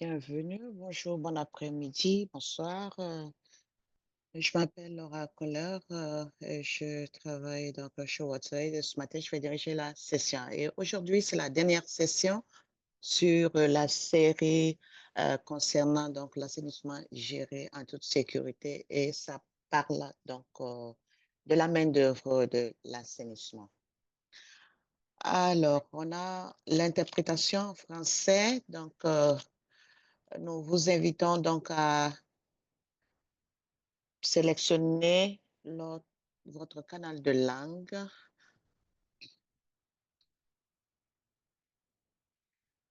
Bienvenue, bonjour, bon après-midi, bonsoir. Je m'appelle Laura Kohler et je travaille donc chez Watsonade. Ce matin, je vais diriger la session. Et aujourd'hui, c'est la dernière session sur la série concernant donc l'assainissement géré en toute sécurité et ça parle donc de la main-d'œuvre de l'assainissement. Alors, on a l'interprétation en français, donc nous vous invitons donc à sélectionner votre canal de langue.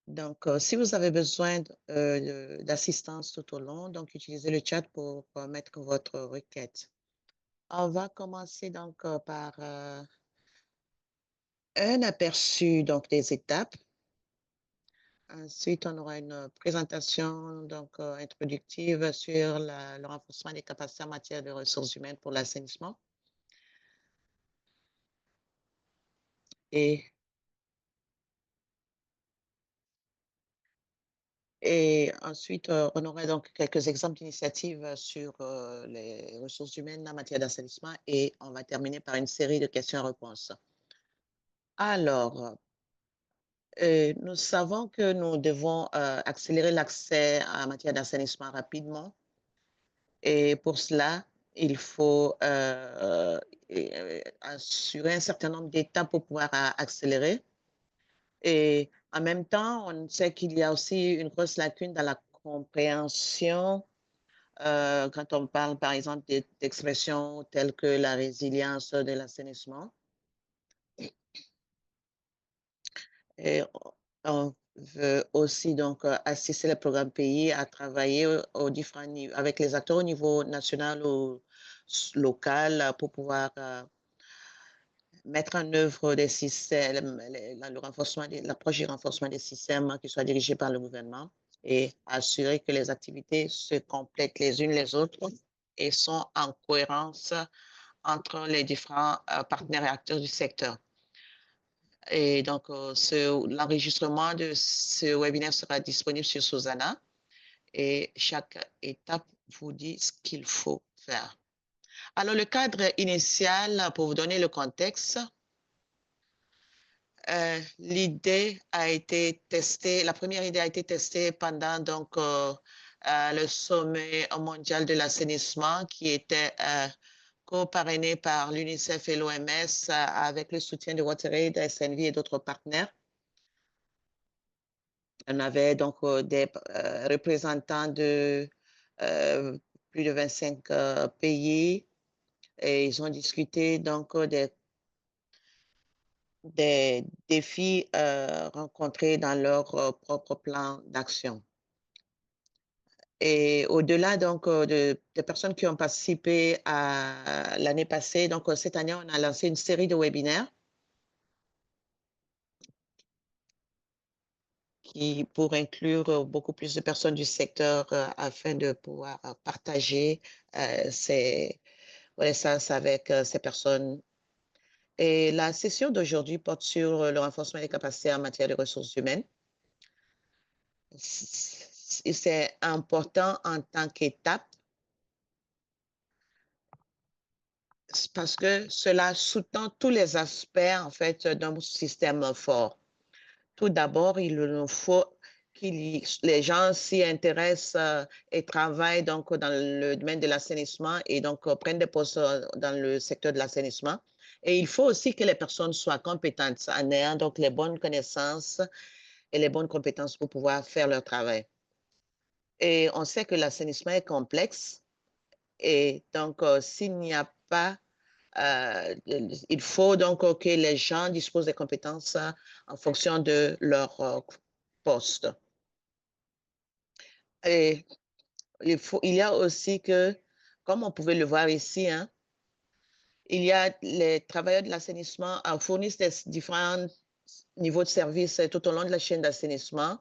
Donc, si vous avez besoin d'assistance tout au long, donc utilisez le chat pour mettre votre requête. On va commencer donc par un aperçu donc des étapes. Ensuite, on aura une présentation donc introductive sur le renforcement des capacités en matière de ressources humaines pour l'assainissement. Et Et ensuite, on aurait donc quelques exemples d'initiatives sur les ressources humaines en matière d'assainissement et on va terminer par une série de questions-réponses. Alors, nous savons que nous devons accélérer l'accès en matière d'assainissement rapidement et pour cela, il faut assurer un certain nombre d'étapes pour pouvoir accélérer. Et en même temps, on sait qu'il y a aussi une grosse lacune dans la compréhension quand on parle, par exemple, d'expressions telles que la résilience de l'assainissement. Et on veut aussi donc assister le programme pays à travailler aux différents niveaux, avec les acteurs au niveau national ou local pour pouvoir mettre en œuvre des systèmes, le renforcement, l'approche du renforcement des systèmes qui soit dirigée par le gouvernement et assurer que les activités se complètent les unes les autres et sont en cohérence entre les différents partenaires et acteurs du secteur. Et donc, l'enregistrement de ce webinaire sera disponible sur Susanna et chaque étape vous dit ce qu'il faut faire. Alors, le cadre initial, pour vous donner le contexte, l'idée a été testée, la première idée a été testée pendant donc, le sommet mondial de l'assainissement qui était co-parrainé par l'UNICEF et l'OMS avec le soutien de WaterAid, SNV et d'autres partenaires. On avait donc des représentants de plus de 25 pays et ils ont discuté donc des défis rencontrés dans leur propre plan d'action. Et au-delà donc des personnes qui ont participé à l'année passée, donc cette année, on a lancé une série de webinaires qui pour inclure beaucoup plus de personnes du secteur afin de pouvoir partager ces connaissances avec ces personnes. Et la session d'aujourd'hui porte sur le renforcement des capacités en matière de ressources humaines. C'est important en tant qu'étape parce que cela sous-tend tous les aspects en fait d'un système fort. Tout d'abord, il nous faut que les gens s'y intéressent et travaillent donc dans le domaine de l'assainissement et donc prennent des postes dans le secteur de l'assainissement. Et il faut aussi que les personnes soient compétentes en ayant donc les bonnes connaissances et les bonnes compétences pour pouvoir faire leur travail. Et on sait que l'assainissement est complexe et donc s'il n'y a pas il faut donc que les gens disposent des compétences en fonction de leur poste. Et il y a aussi que, comme on pouvait le voir ici, hein, il y a les travailleurs de l'assainissement fournissent des différents niveaux de services tout au long de la chaîne d'assainissement.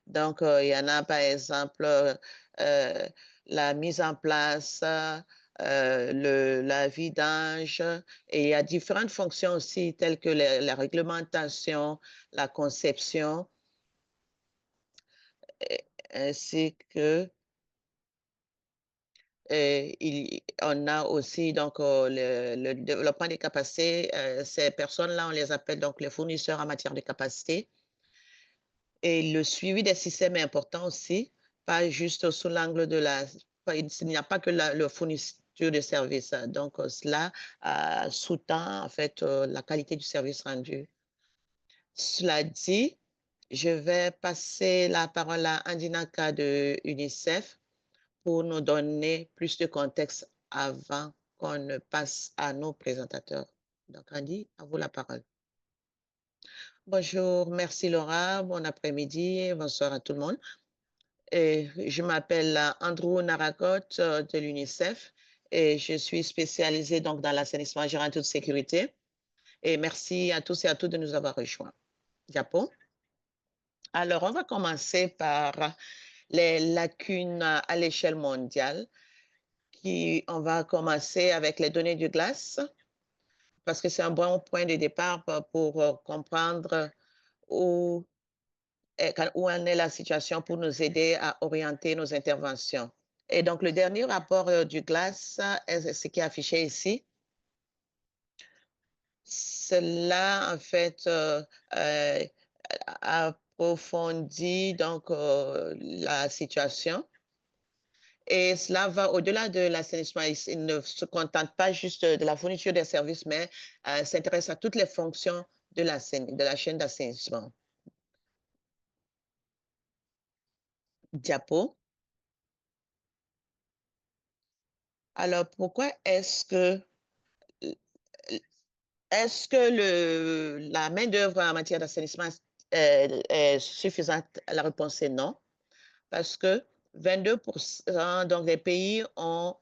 Donc, il y en a par exemple la mise en place, la vidange, et il y a différentes fonctions aussi telles que la réglementation, la conception. ainsi que on a aussi donc le développement des capacités. Ces personnes-là, on les appelle donc les fournisseurs en matière de capacité. Et le suivi des systèmes est important aussi, pas juste sous l'angle de il n'y a pas que le fourniture de services. Donc, cela sous-tend en fait la qualité du service rendu. Cela dit, je vais passer la parole à Andinaka de UNICEF pour nous donner plus de contexte avant qu'on ne passe à nos présentateurs. Donc, Andy, à vous la parole. Bonjour, merci Laura, bon après-midi, bonsoir à tout le monde. Et je m'appelle Andrew Naragot de l'UNICEF et je suis spécialisée donc dans l'assainissement gérant toute sécurité. Et merci à tous et à toutes de nous avoir rejoints. Diapo. Alors, on va commencer par les lacunes à l'échelle mondiale. On va commencer avec les données du glace parce que c'est un bon point de départ pour comprendre où où en est la situation pour nous aider à orienter nos interventions. Et donc, le dernier rapport du GLAS, ce qui est affiché ici, cela, en fait, approfondit donc la situation. Et cela va au-delà de l'assainissement. Il ne se contente pas juste de la fourniture des services, mais s'intéresse à toutes les fonctions de la chaîne d'assainissement. Diapo. Alors, pourquoi est-ce que la main-d'œuvre en matière d'assainissement est suffisante? La réponse est non, parce que 22% donc, des pays ont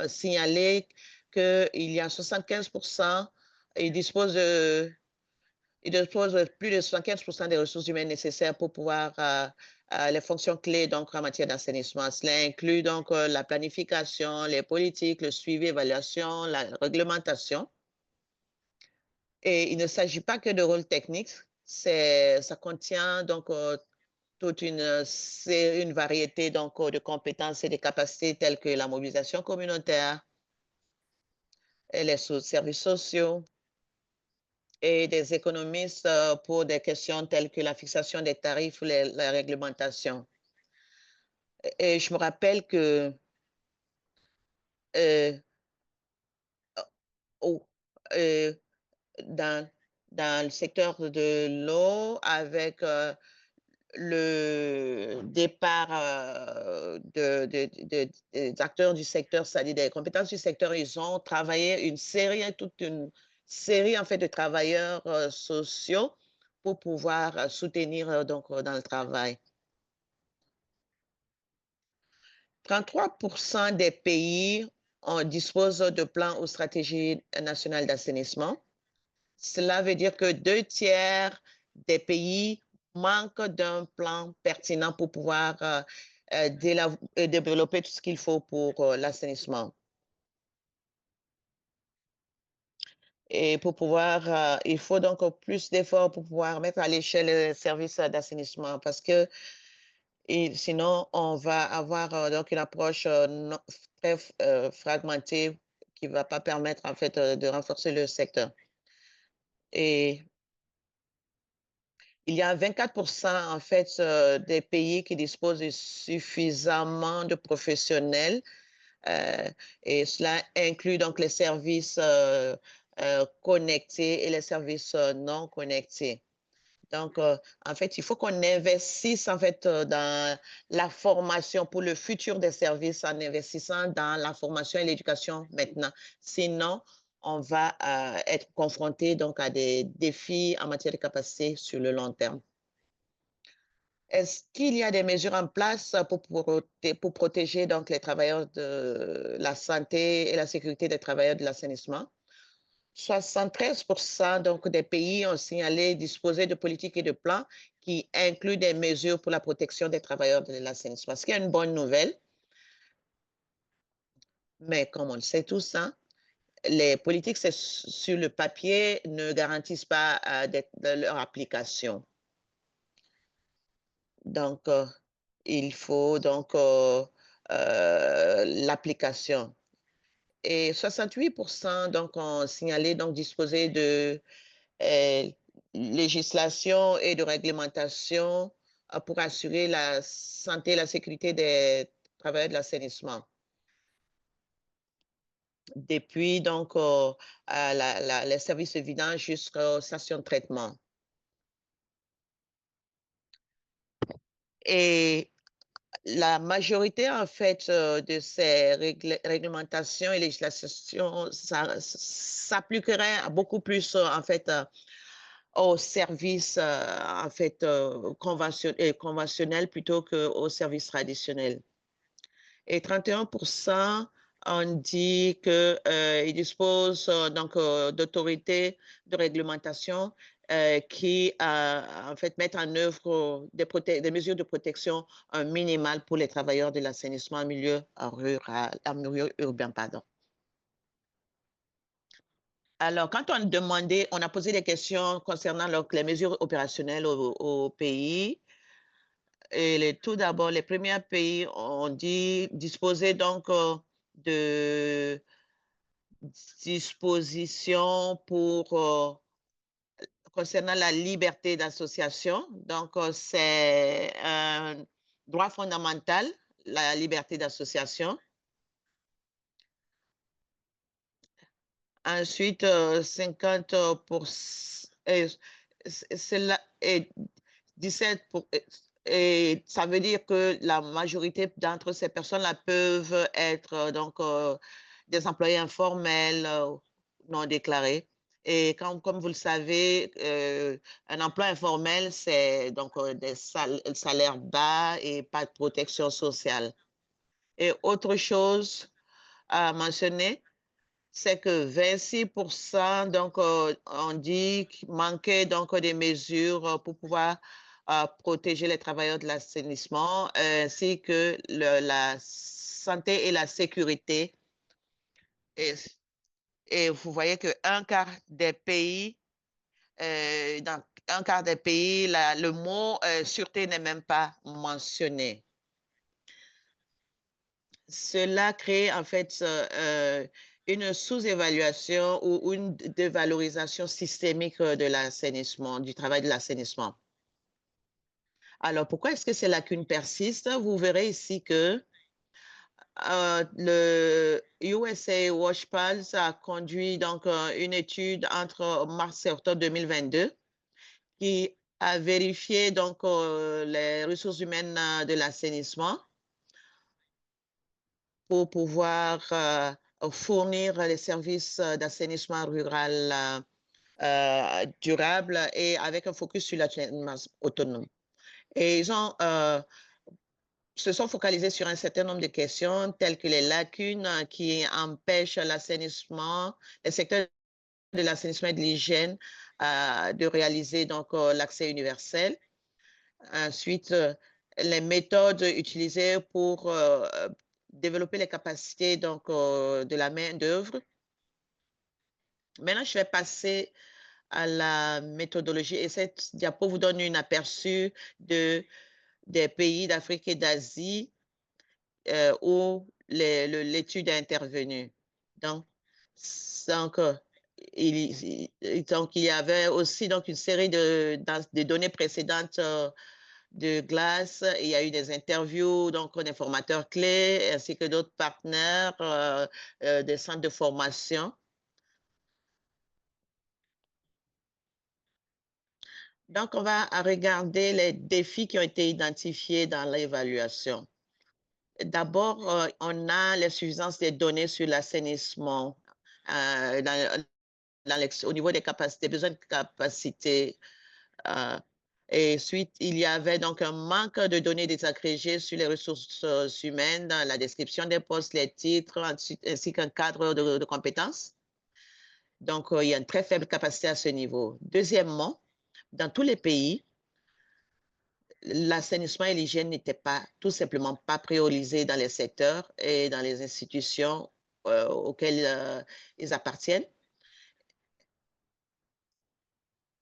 signalé qu'il y a 75%, ils disposent de plus de 75% des ressources humaines nécessaires pour pouvoir les fonctions clés donc, en matière d'assainissement. Cela inclut donc la planification, les politiques, le suivi, l'évaluation, la réglementation. Et il ne s'agit pas que de rôle technique, ça contient donc toute une variété donc, de compétences et de capacités telles que la mobilisation communautaire, et les services sociaux et des économistes pour des questions telles que la fixation des tarifs ou la réglementation. Et je me rappelle que euh, oh, euh, dans, dans le secteur de l'eau, avec le départ des acteurs du secteur, c'est-à-dire des compétences du secteur, ils ont travaillé toute une série en fait de travailleurs sociaux pour pouvoir soutenir donc dans le travail. 33% des pays disposent de plans ou stratégies nationales d'assainissement. Cela veut dire que 2 tiers des pays manquent d'un plan pertinent pour pouvoir développer tout ce qu'il faut pour l'assainissement. Et pour pouvoir, il faut donc plus d'efforts pour pouvoir mettre à l'échelle les services d'assainissement parce que sinon, on va avoir donc une approche très fragmentée qui ne va pas permettre en fait de renforcer le secteur. Et il y a 24% en fait des pays qui disposent de suffisamment de professionnels et cela inclut donc les services connectés et les services non connectés. Donc, en fait, il faut qu'on investisse en fait dans la formation pour le futur des services en investissant dans la formation et l'éducation maintenant. Sinon, on va être confronté donc à des défis en matière de capacité sur le long terme. Est-ce qu'il y a des mesures en place pour protéger donc les travailleurs de la santé et la sécurité des travailleurs de l'assainissement? 73% donc des pays ont signalé disposer de politiques et de plans qui incluent des mesures pour la protection des travailleurs de l'assainissement, ce qui est une bonne nouvelle. Mais comme on le sait tous, hein, les politiques sur le papier ne garantissent pas de leur application. Donc, il faut donc l'application. Et 68% donc ont signalé donc disposer de euh, législation et de réglementation pour assurer la santé et la sécurité des travailleurs de l'assainissement. Depuis donc les services de vidange jusqu'aux stations de traitement. Et la majorité, en fait, de ces réglementations et législations s'appliquerait beaucoup plus, en fait, aux services, en fait, conventionnels plutôt qu'aux services traditionnels. Et 31% ont dit qu'ils disposent donc d'autorités de réglementation qui, en fait, mettent en œuvre des mesures de protection minimales pour les travailleurs de l'assainissement en milieu rural, en milieu urbain, pardon. Alors, quand on demandait, on a posé des questions concernant donc, les mesures opérationnelles au pays. Et tout d'abord, les premiers pays ont dit disposer donc de dispositions concernant la liberté d'association. Donc, c'est un droit fondamental, la liberté d'association. Ensuite, 50%, cela est 17 et ça veut dire que la majorité d'entre ces personnes-là peuvent être donc des employés informels, non déclarés. Et comme vous le savez, un emploi informel, c'est donc des salaires bas et pas de protection sociale. Et autre chose à mentionner, c'est que 26% donc on dit qu'il manquait donc des mesures pour pouvoir protéger les travailleurs de l'assainissement ainsi que la santé et la sécurité. Et, et vous voyez que un quart des pays, dans un quart des pays, le mot sûreté n'est même pas mentionné. Cela crée en fait une sous-évaluation ou une dévalorisation systémique de l'assainissement, du travail de l'assainissement. Alors, pourquoi est-ce que ces lacunes persistent? Vous verrez ici que le USA Wash Pulse a conduit donc une étude entre mars et octobre 2022 qui a vérifié donc les ressources humaines de l'assainissement pour pouvoir fournir les services d'assainissement rural durable et avec un focus sur l'assainissement autonome. Et ils ont se sont focalisés sur un certain nombre de questions telles que les lacunes qui empêchent l'assainissement, le secteur de l'assainissement et de l'hygiène de réaliser donc l'accès universel. Ensuite, les méthodes utilisées pour développer les capacités donc, de la main-d'œuvre. Maintenant, je vais passer à la méthodologie et cette diapo vous donne un aperçu des pays d'Afrique et d'Asie où l'étude a intervenu. Donc, donc, il y avait aussi donc, une série de données précédentes de glace. Il y a eu des interviews donc des formateurs clés ainsi que d'autres partenaires des centres de formation. Donc, on va regarder les défis qui ont été identifiés dans l'évaluation. D'abord, on a l'insuffisance des données sur l'assainissement au niveau des capacités, des besoins de capacité. Et ensuite, il y avait donc un manque de données désagrégées sur les ressources humaines, dans la description des postes, les titres, ainsi qu'un cadre de compétences. Donc, il y a une très faible capacité à ce niveau. Deuxièmement, dans tous les pays, l'assainissement et l'hygiène n'étaient pas tout simplement pas priorisés dans les secteurs et dans les institutions auxquelles ils appartiennent.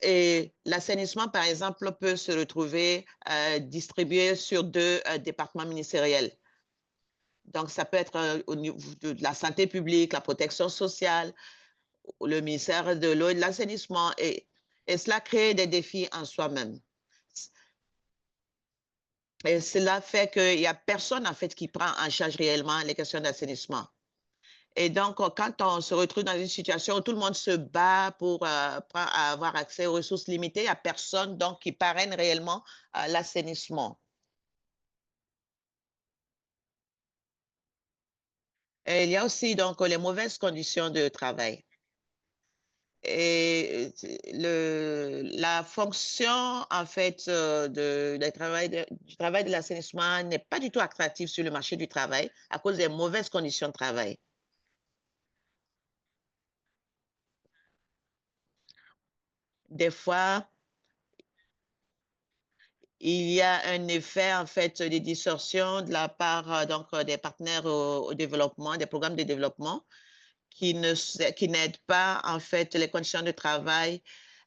Et l'assainissement, par exemple, peut se retrouver distribué sur deux départements ministériels. Donc, ça peut être au niveau de la santé publique, la protection sociale, le ministère de l'eau et de l'assainissement. Et cela crée des défis en soi-même. Et cela fait qu'il n'y a personne, en fait, qui prend en charge réellement les questions d'assainissement. Et donc, quand on se retrouve dans une situation où tout le monde se bat pour avoir accès aux ressources limitées, il n'y a personne donc, qui parraine réellement l'assainissement. Et il y a aussi donc les mauvaises conditions de travail. Et la fonction, en fait, du travail de l'assainissement n'est pas du tout attractive sur le marché du travail à cause des mauvaises conditions de travail. Des fois, il y a un effet, en fait, de distorsion de la part donc, des partenaires au développement, des programmes de développement qui n'aident pas, en fait, les conditions de travail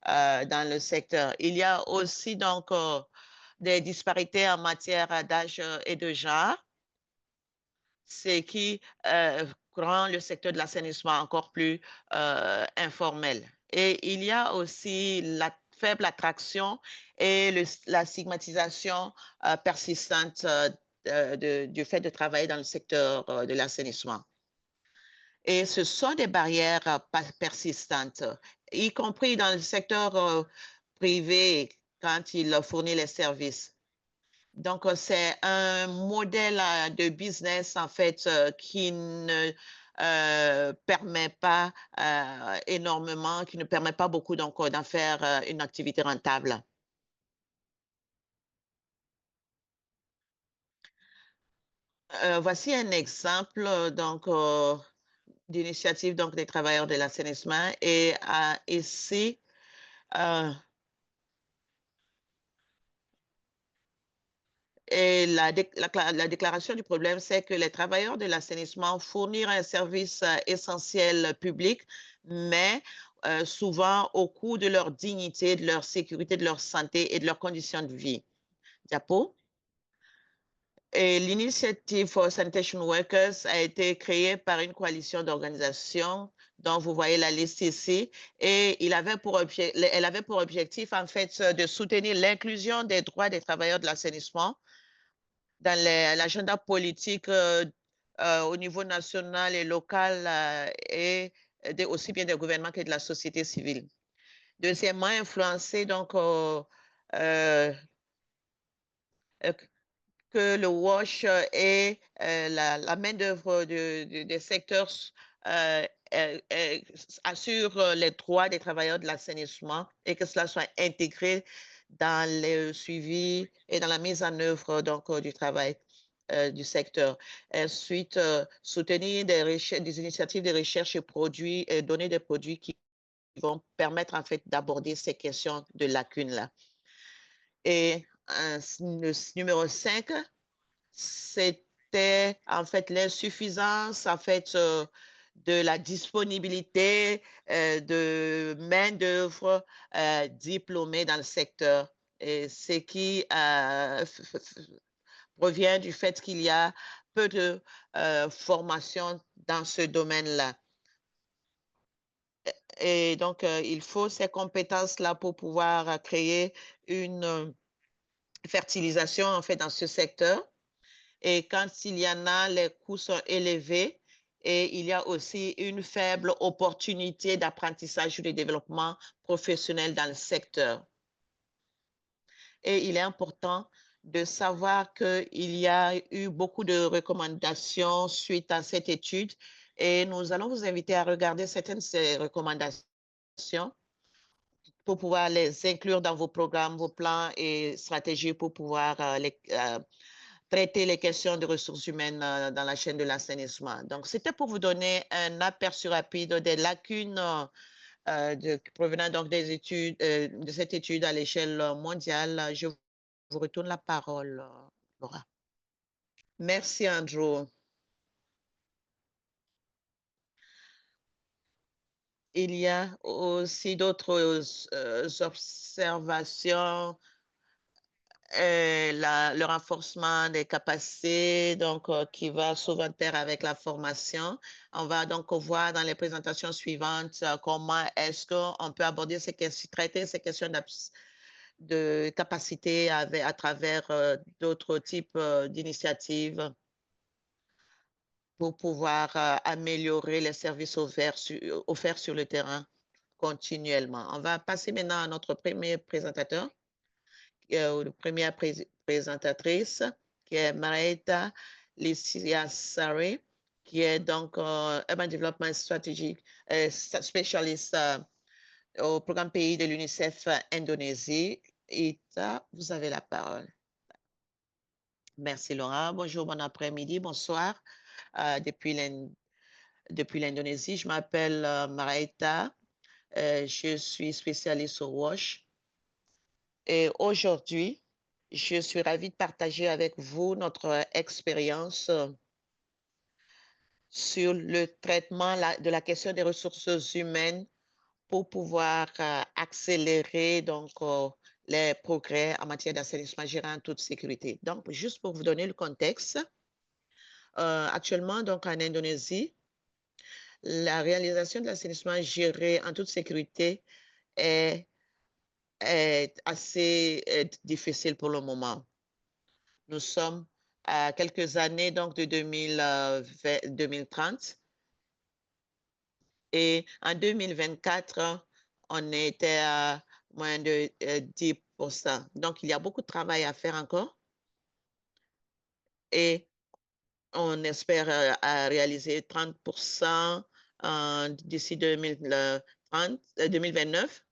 dans le secteur. Il y a aussi donc des disparités en matière d'âge et de genre, ce qui rend le secteur de l'assainissement encore plus informel. Et il y a aussi la faible attraction et la stigmatisation persistante du fait de travailler dans le secteur de l'assainissement. Et ce sont des barrières persistantes, y compris dans le secteur privé quand il fournit les services. Donc, c'est un modèle de business, en fait, qui ne permet pas énormément, qui ne permet pas beaucoup donc d'en faire une activité rentable. Voici un exemple donc d'initiative donc des travailleurs de l'assainissement et ici euh, et la déclaration du problème, c'est que les travailleurs de l'assainissement fournissent un service essentiel public, mais souvent au coût de leur dignité, de leur sécurité, de leur santé et de leurs conditions de vie. Diapo. Et l'initiative for Sanitation Workers a été créée par une coalition d'organisations dont vous voyez la liste ici. Et elle avait pour objectif, en fait, de soutenir l'inclusion des droits des travailleurs de l'assainissement dans l'agenda politique au niveau national et local et aussi bien des gouvernements que de la société civile. Deuxièmement, influencer donc euh, que le WASH et la main-d'œuvre des secteurs euh, euh, euh, assure les droits des travailleurs de l'assainissement et que cela soit intégré dans le suivi et dans la mise en œuvre donc, du travail du secteur. Ensuite, soutenir des initiatives de recherche et produits, et donner des produits qui vont permettre en fait d'aborder ces questions de lacunes-là. Et le numéro 5, c'était en fait l'insuffisance en fait de la disponibilité de main-d'œuvre diplômée dans le secteur. Et ce qui provient du fait qu'il y a peu de formation dans ce domaine-là. Et donc, il faut ces compétences-là pour pouvoir créer une fertilisation en fait dans ce secteur. Et quand il y en a, les coûts sont élevés et il y a aussi une faible opportunité d'apprentissage ou de développement professionnel dans le secteur. Et il est important de savoir qu'il y a eu beaucoup de recommandations suite à cette étude et nous allons vous inviter à regarder certaines de ces recommandations pour pouvoir les inclure dans vos programmes, vos plans et stratégies pour pouvoir traiter les questions de ressources humaines dans la chaîne de l'assainissement. Donc, c'était pour vous donner un aperçu rapide des lacunes provenant donc des études, de cette étude à l'échelle mondiale. Je vous retourne la parole, Laura. Merci, Andrew. il y a aussi d'autres observations, le renforcement des capacités, donc qui va souvent de pair avec la formation. On va donc voir dans les présentations suivantes comment est-ce qu'on peut aborder ces questions, traiter ces questions de capacité à travers d'autres types d'initiatives pour pouvoir améliorer les services offerts sur le terrain continuellement. On va passer maintenant à notre premier présentateur, ou la première présentatrice, qui est Marietta Lisiasari, qui est donc Urban Development Strategy spécialiste au programme pays de l'UNICEF Indonésie. Ita, vous avez la parole. Merci Laura. Bonjour, bon après-midi, bonsoir. Depuis l'Indonésie, je m'appelle Marietta. Je suis spécialiste au WASH. Et aujourd'hui, je suis ravie de partager avec vous notre expérience sur le traitement de la question des ressources humaines pour pouvoir accélérer donc les progrès en matière d'assainissement géré en toute sécurité. Donc, juste pour vous donner le contexte, actuellement, donc en Indonésie, la réalisation de l'assainissement géré en toute sécurité est assez difficile pour le moment. Nous sommes à quelques années donc de 2030 et en 2024, on était à moins de 10%. Donc, il y a beaucoup de travail à faire encore et on espère réaliser 30% d'ici 2029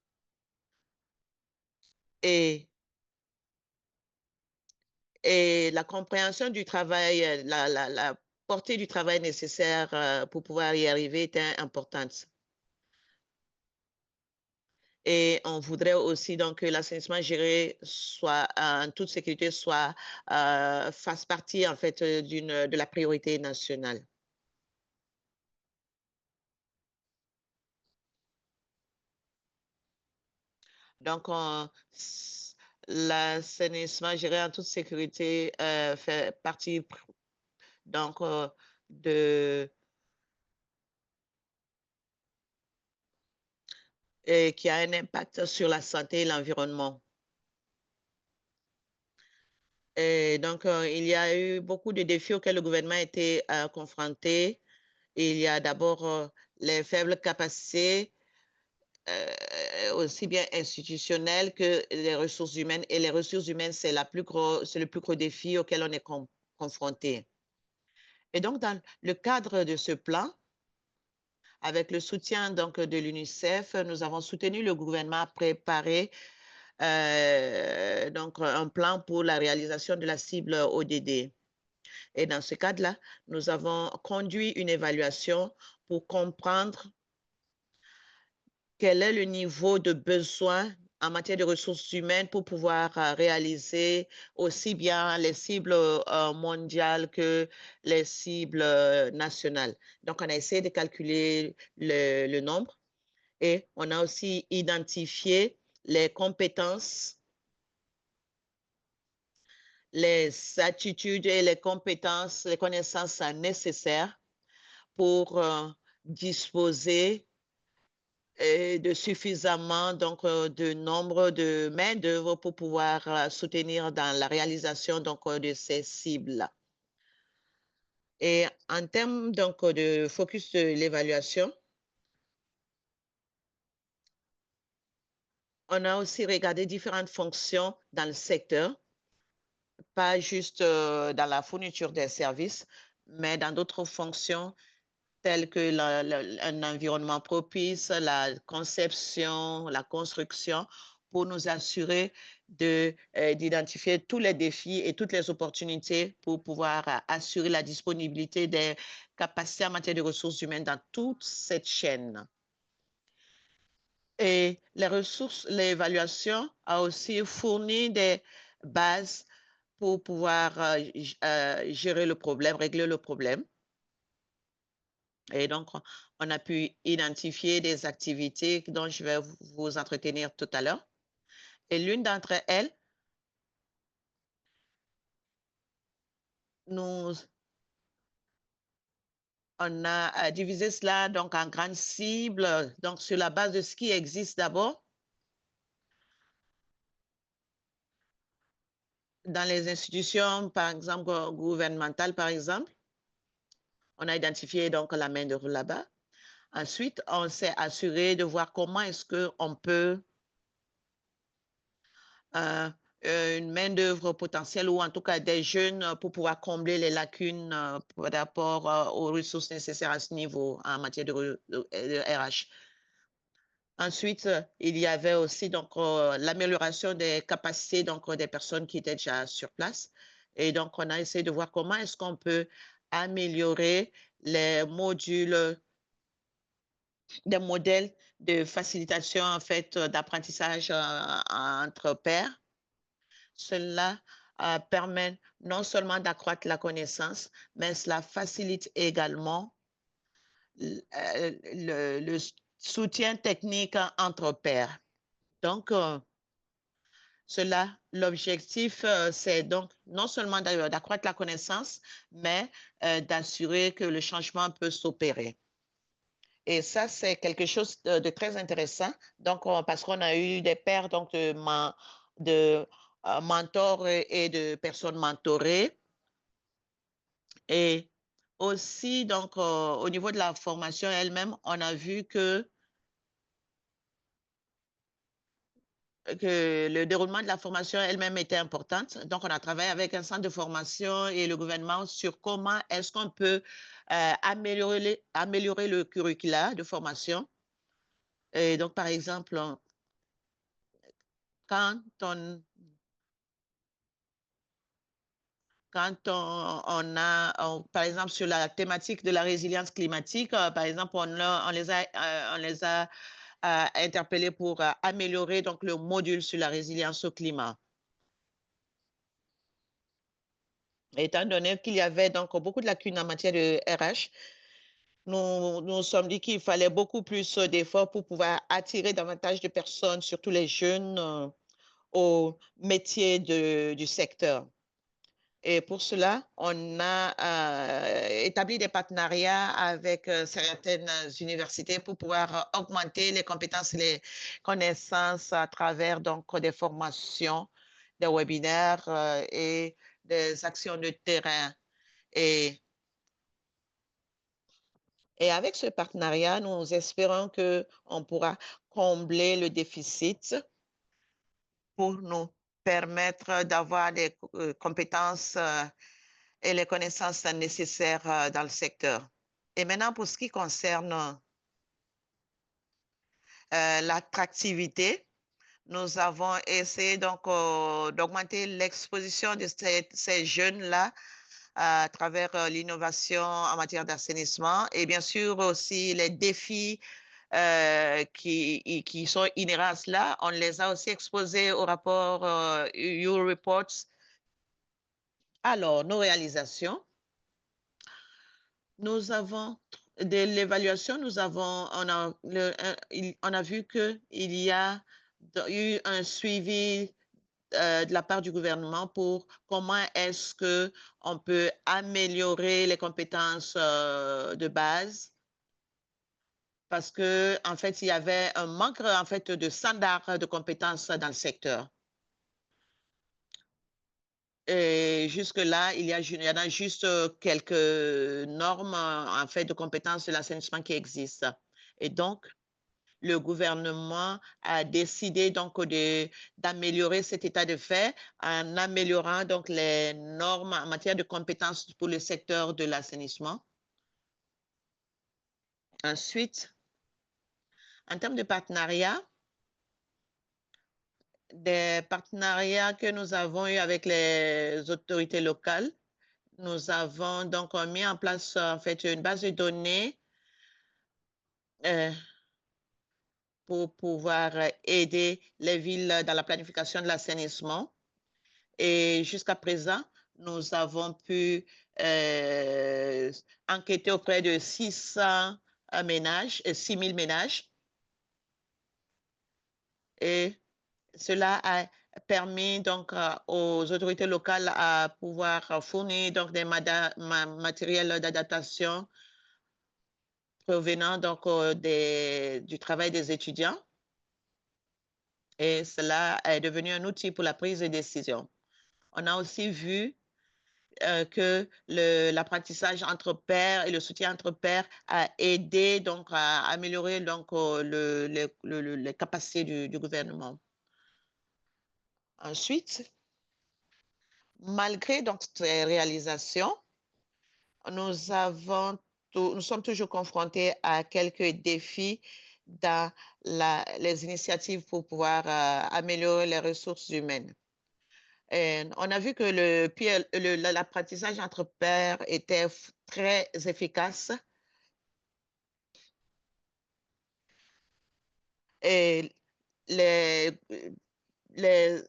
et la compréhension du travail, la portée du travail nécessaire pour pouvoir y arriver est importante. Et on voudrait aussi donc que l'assainissement géré soit en toute sécurité fasse partie en fait de la priorité nationale. Donc l'assainissement géré en toute sécurité fait partie donc de et qui a un impact sur la santé et l'environnement. Et donc, il y a eu beaucoup de défis auxquels le gouvernement a été confronté. Il y a d'abord les faibles capacités, aussi bien institutionnelles que les ressources humaines. Et les ressources humaines, c'est le plus gros défi auquel on est confronté. Et donc, dans le cadre de ce plan, avec le soutien donc, de l'UNICEF, nous avons soutenu le gouvernement à préparer donc, un plan pour la réalisation de la cible ODD. Et dans ce cadre-là, nous avons conduit une évaluation pour comprendre quel est le niveau de besoin en matière de ressources humaines pour pouvoir réaliser aussi bien les cibles mondiales que les cibles nationales. Donc, on a essayé de calculer le nombre et on a aussi identifié les compétences, les attitudes et les compétences, les connaissances nécessaires pour disposer de suffisamment donc, de nombre de main-d'œuvre pour pouvoir soutenir dans la réalisation donc, de ces cibles-là. Et en termes donc, de focus de l'évaluation, on a aussi regardé différentes fonctions dans le secteur, pas juste dans la fourniture des services, mais dans d'autres fonctions telles que un environnement propice, la conception, la construction, pour nous assurer d'identifier tous les défis et toutes les opportunités pour pouvoir assurer la disponibilité des capacités en matière de ressources humaines dans toute cette chaîne. Et l'évaluation a aussi fourni des bases pour pouvoir gérer le problème, régler le problème. Et donc, on a pu identifier des activités dont je vais vous entretenir tout à l'heure. Et l'une d'entre elles, nous, on a divisé cela donc en grandes cibles, donc sur la base de ce qui existe d'abord dans les institutions, par exemple, gouvernementales, par exemple. On a identifié donc la main-d'œuvre là-bas. Ensuite, on s'est assuré de voir comment est-ce qu'on peut euh, une main-d'œuvre potentielle ou en tout cas des jeunes pour pouvoir combler les lacunes par rapport aux ressources nécessaires à ce niveau en matière de RH. Ensuite, il y avait aussi donc l'amélioration des capacités donc des personnes qui étaient déjà sur place. Et donc, on a essayé de voir comment est-ce qu'on peut améliorer les modules, des modèles de facilitation en fait d'apprentissage entre pairs. Cela permet non seulement d'accroître la connaissance, mais cela facilite également le soutien technique entre pairs. Donc, l'objectif, c'est donc non seulement d'accroître la connaissance, mais d'assurer que le changement peut s'opérer. Et ça, c'est quelque chose de très intéressant. Donc, parce qu'on a eu des pairs donc, de mentors et de personnes mentorées. Et aussi, donc, au niveau de la formation elle-même, on a vu que le déroulement de la formation elle-même était importante. Donc, on a travaillé avec un centre de formation et le gouvernement sur comment est-ce qu'on peut améliorer le curricula de formation. Et donc, par exemple, quand on, par exemple, sur la thématique de la résilience climatique, par exemple, on les a interpellés pour améliorer donc le module sur la résilience au climat. Étant donné qu'il y avait donc beaucoup de lacunes en matière de RH, nous sommes dit qu'il fallait beaucoup plus d'efforts pour pouvoir attirer davantage de personnes, surtout les jeunes, au métier du secteur. Et pour cela, on a établi des partenariats avec certaines universités pour pouvoir augmenter les compétences et les connaissances à travers donc des formations, des webinaires et des actions de terrain. Et, et avec ce partenariat, nous espérons qu'on pourra combler le déficit pour nous permettre d'avoir des compétences et les connaissances nécessaires dans le secteur. Et maintenant, pour ce qui concerne l'attractivité, nous avons essayé donc d'augmenter l'exposition de ces jeunes-là à travers l'innovation en matière d'assainissement et bien sûr aussi les défis qui sont inhérents à cela. On les a aussi exposés au rapport Reports. Alors, nos réalisations. Nous avons de l'évaluation, on a vu qu'il y a eu un suivi de la part du gouvernement pour comment est-ce que on peut améliorer les compétences de base parce que en fait il y avait un manque en fait de standards de compétences dans le secteur. Et jusque-là, il y en a juste quelques normes en fait de compétences de l'assainissement qui existent. Et donc, le gouvernement a décidé donc d'améliorer cet état de fait en améliorant donc les normes en matière de compétences pour le secteur de l'assainissement. Ensuite, en termes de partenariat, des partenariats que nous avons eu avec les autorités locales, nous avons donc mis en place en fait une base de données euh, pour pouvoir aider les villes dans la planification de l'assainissement. Et jusqu'à présent, nous avons pu euh, enquêté auprès de 600 ménages, 6 000 ménages. Et cela a permis donc aux autorités locales à pouvoir fournir donc des matériels d'adaptation provenant donc du travail des étudiants. Et cela est devenu un outil pour la prise de décision. On a aussi vu que l'apprentissage entre pairs et le soutien entre pairs a aidé donc à améliorer donc les capacités du gouvernement. Ensuite, malgré donc ces réalisations, nous sommes toujours confrontés à quelques défis dans les initiatives pour pouvoir améliorer les ressources humaines. Et on a vu que l'apprentissage entre pairs était très efficace et les, les,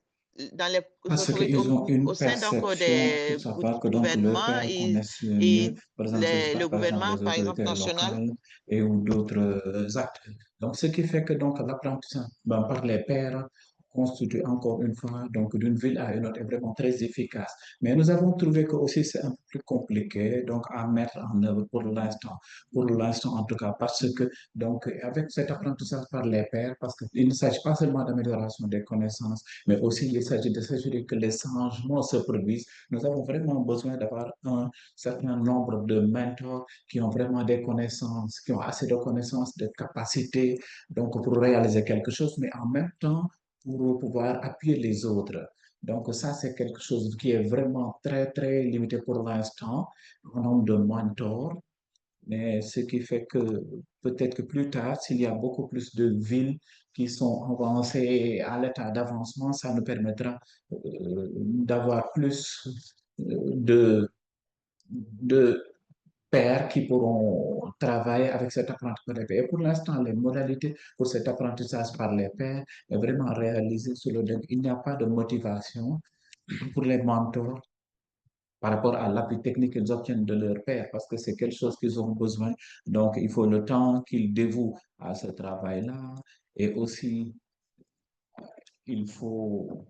dans les Parce autorités, qu'ils ont une au sein donc perception pour des savoir que donc leurs gouvernements, pairs connaissent mieux, par exemple, je sais pas, le par exemple, gouvernement, les par exemple, autorités national. locales et ou d'autres acteurs. Donc, ce qui fait que donc l'apprentissage par les pairs constitue encore une fois donc d'une ville à une autre est vraiment très efficace. Mais nous avons trouvé que aussi c'est un peu plus compliqué donc à mettre en œuvre pour l'instant en tout cas parce que donc avec cet apprentissage par les pairs, parce qu'il ne s'agit pas seulement d'amélioration des connaissances mais aussi il s'agit de s'assurer que les changements se produisent. Nous avons vraiment besoin d'avoir un certain nombre de mentors qui ont vraiment des connaissances, qui ont assez de connaissances, de capacités, donc pour réaliser quelque chose, mais en même temps pour pouvoir appuyer les autres. Donc ça, c'est quelque chose qui est vraiment très, très limité pour l'instant en nombre de mentors. Mais ce qui fait que peut-être que plus tard, s'il y a beaucoup plus de villes qui sont avancées à l'état d'avancement, ça nous permettra d'avoir plus de pairs qui pourront travailler avec cet apprentissage. Et pour l'instant, les modalités pour cet apprentissage par les pairs est vraiment réalisé sur le net. Il n'y a pas de motivation pour les mentors par rapport à l'appui technique qu'ils obtiennent de leur père, parce que c'est quelque chose qu'ils ont besoin. Donc, il faut le temps qu'ils dévouent à ce travail-là. Et aussi, il faut,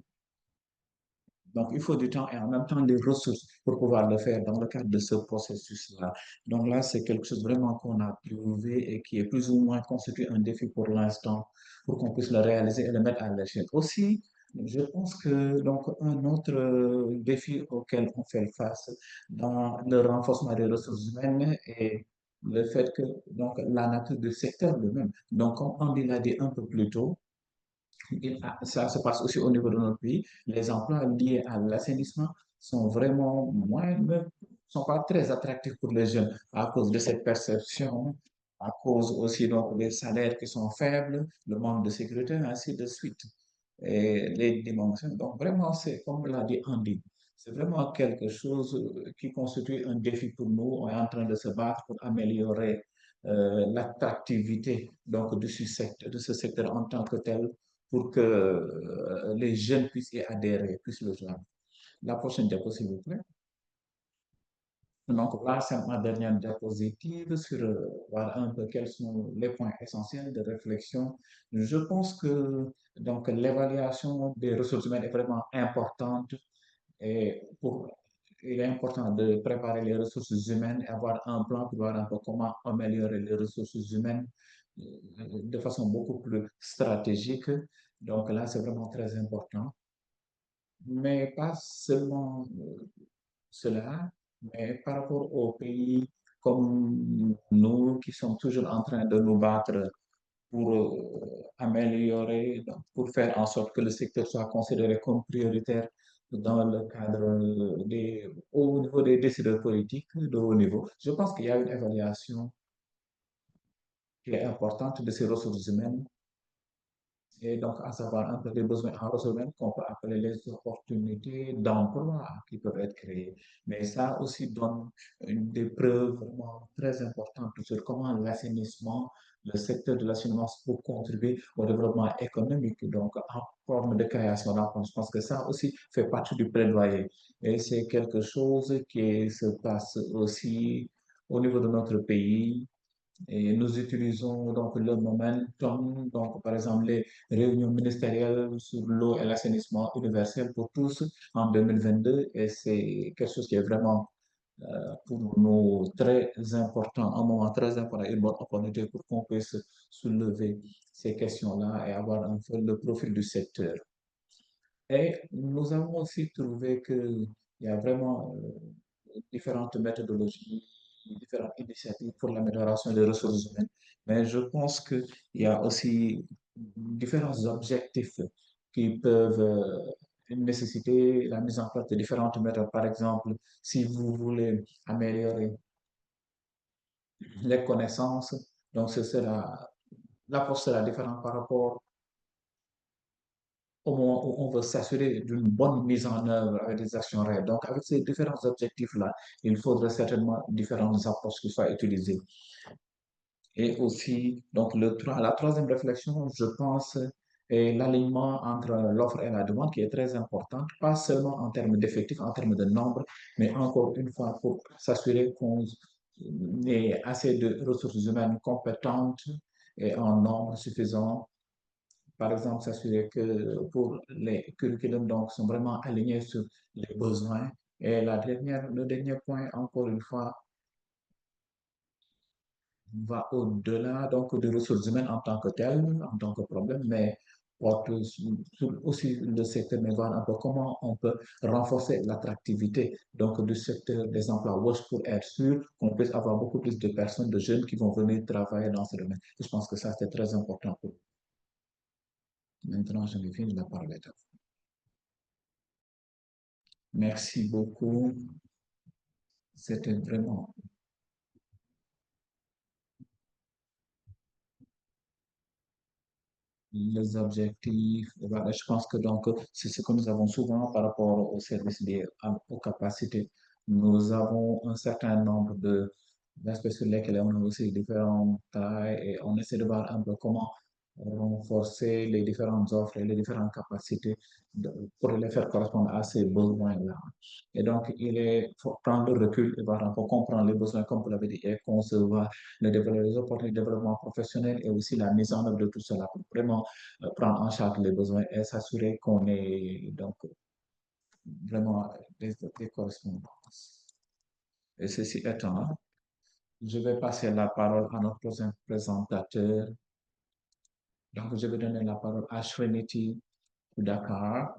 donc, il faut du temps et en même temps des ressources pour pouvoir le faire dans le cadre de ce processus-là. Donc là, c'est quelque chose vraiment qu'on a trouvé et qui est plus ou moins constitué un défi pour l'instant pour qu'on puisse le réaliser et le mettre à l'échelle. Aussi, je pense que donc un autre défi auquel on fait face dans le renforcement des ressources humaines est le fait que donc la nature du secteur lui-même. Donc, comme on l'a dit un peu plus tôt, ça se passe aussi au niveau de notre pays. Les emplois liés à l'assainissement sont vraiment moins, ne sont pas très attractifs pour les jeunes à cause de cette perception, à cause aussi donc des salaires qui sont faibles, le manque de sécurité, ainsi de suite. Et les dimensions. Donc vraiment, c'est comme l'a dit Andy, c'est vraiment quelque chose qui constitue un défi pour nous. On est en train de se battre pour améliorer l'attractivité donc de ce secteur en tant que tel pour que les jeunes puissent y adhérer, puissent le joindre. La prochaine diapositive, s'il vous plaît. Donc là, c'est ma dernière diapositive sur voir un peu quels sont les points essentiels de réflexion. Je pense que donc l'évaluation des ressources humaines est vraiment importante et il est important de préparer les ressources humaines et avoir un plan pour voir un peu comment améliorer les ressources humaines euh, de façon beaucoup plus stratégique. Donc là, c'est vraiment très important. Mais pas seulement cela, mais par rapport aux pays comme nous qui sommes toujours en train de nous battre pour améliorer, donc, pour faire en sorte que le secteur soit considéré comme prioritaire dans le cadre au niveau des décideurs politiques de haut niveau. Je pense qu'il y a une évaluation qui est importante de ces ressources humaines et donc à savoir un peu les besoins en ressources humaines qu'on peut appeler les opportunités d'emploi qui peuvent être créées. Mais ça aussi donne des preuves vraiment très importantes sur comment l'assainissement, le secteur de l'assainissement peut contribuer au développement économique, donc en forme de création d'emplois. Je pense que ça aussi fait partie du plaidoyer. Et c'est quelque chose qui se passe aussi au niveau de notre pays et nous utilisons donc le momentum, donc par exemple les réunions ministérielles sur l'eau et l'assainissement universel pour tous en 2022 et c'est quelque chose qui est vraiment pour nous très important, un moment très important, une bonne opportunité pour qu'on puisse soulever ces questions-là et avoir un peu le profil du secteur. Et nous avons aussi trouvé qu'il y a vraiment différentes méthodologies, différentes initiatives pour l'amélioration des ressources humaines. Mais je pense qu'il y a aussi différents objectifs qui peuvent nécessiter la mise en place de différentes méthodes. Par exemple, si vous voulez améliorer les connaissances, donc ce sera, l'approche sera différente par rapport au moment où on veut s'assurer d'une bonne mise en œuvre avec des actions réelles. Donc, avec ces différents objectifs-là, il faudrait certainement différentes approches qui soient utilisées. Et aussi, donc, la troisième réflexion, je pense, est l'alignement entre l'offre et la demande qui est très importante, pas seulement en termes d'effectifs, en termes de nombre, mais encore une fois, pour s'assurer qu'on ait assez de ressources humaines compétentes et en nombre suffisant. Par exemple, s'assurer que pour les curriculums donc, sont vraiment alignés sur les besoins. Et le dernier point, encore une fois, va au-delà donc des ressources humaines en tant que telles, en tant que problème, mais porte aussi le secteur, mais voir un peu comment on peut renforcer l'attractivité donc du secteur des emplois WOS pour être sûr qu'on puisse avoir beaucoup plus de personnes, de jeunes qui vont venir travailler dans ce domaine. Je pense que ça, c'est très important pour nous. Maintenant, je me finis la parole. Merci beaucoup. C'était vraiment les objectifs. Et voilà, je pense que donc, c'est ce que nous avons souvent par rapport aux services liés aux capacités. Nous avons un certain nombre d'aspects sur lesquels on a aussi différentes tailles et on essaie de voir un peu comment renforcer les différentes offres et les différentes capacités pour les faire correspondre à ces besoins-là. Et donc, faut prendre le recul et voir, pour comprendre les besoins, comme vous l'avez dit, et concevoir les opportunités de développement professionnel et aussi la mise en œuvre de tout cela pour vraiment prendre en charge les besoins et s'assurer qu'on est donc vraiment des correspondances. Et ceci étant, je vais passer la parole à notre prochain présentateur. Donc, je vais donner la parole à Trinity Dakar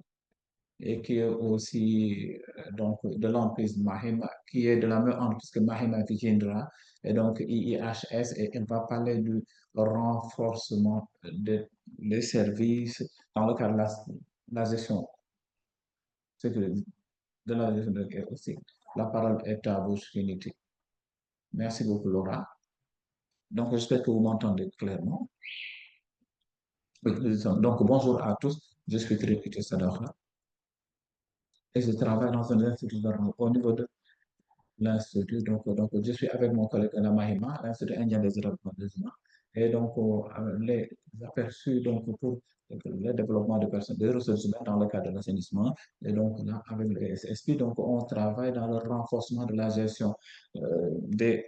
et qui est aussi donc de l'entreprise Mahima, qui est de la même entreprise que Mahima Vijendra, et donc IIHS, et elle va parler du renforcement des services dans le cadre de la gestion de la gestion de guerre aussi. La parole est à vous, Trinity. Merci beaucoup, Laura. Donc, j'espère que vous m'entendez clairement. Oui, donc, bonjour à tous. Je suis Trinity Sadara et je travaille dans un institut au niveau de l'Institut. Donc, je suis avec mon collègue à la Mahima, l'Institut indien des développements des humains. Et donc, les aperçus donc, pour le développement de personnes, des ressources humaines dans le cadre de l'assainissement. Et donc, là, avec le SSP, donc, on travaille dans le renforcement de la gestion de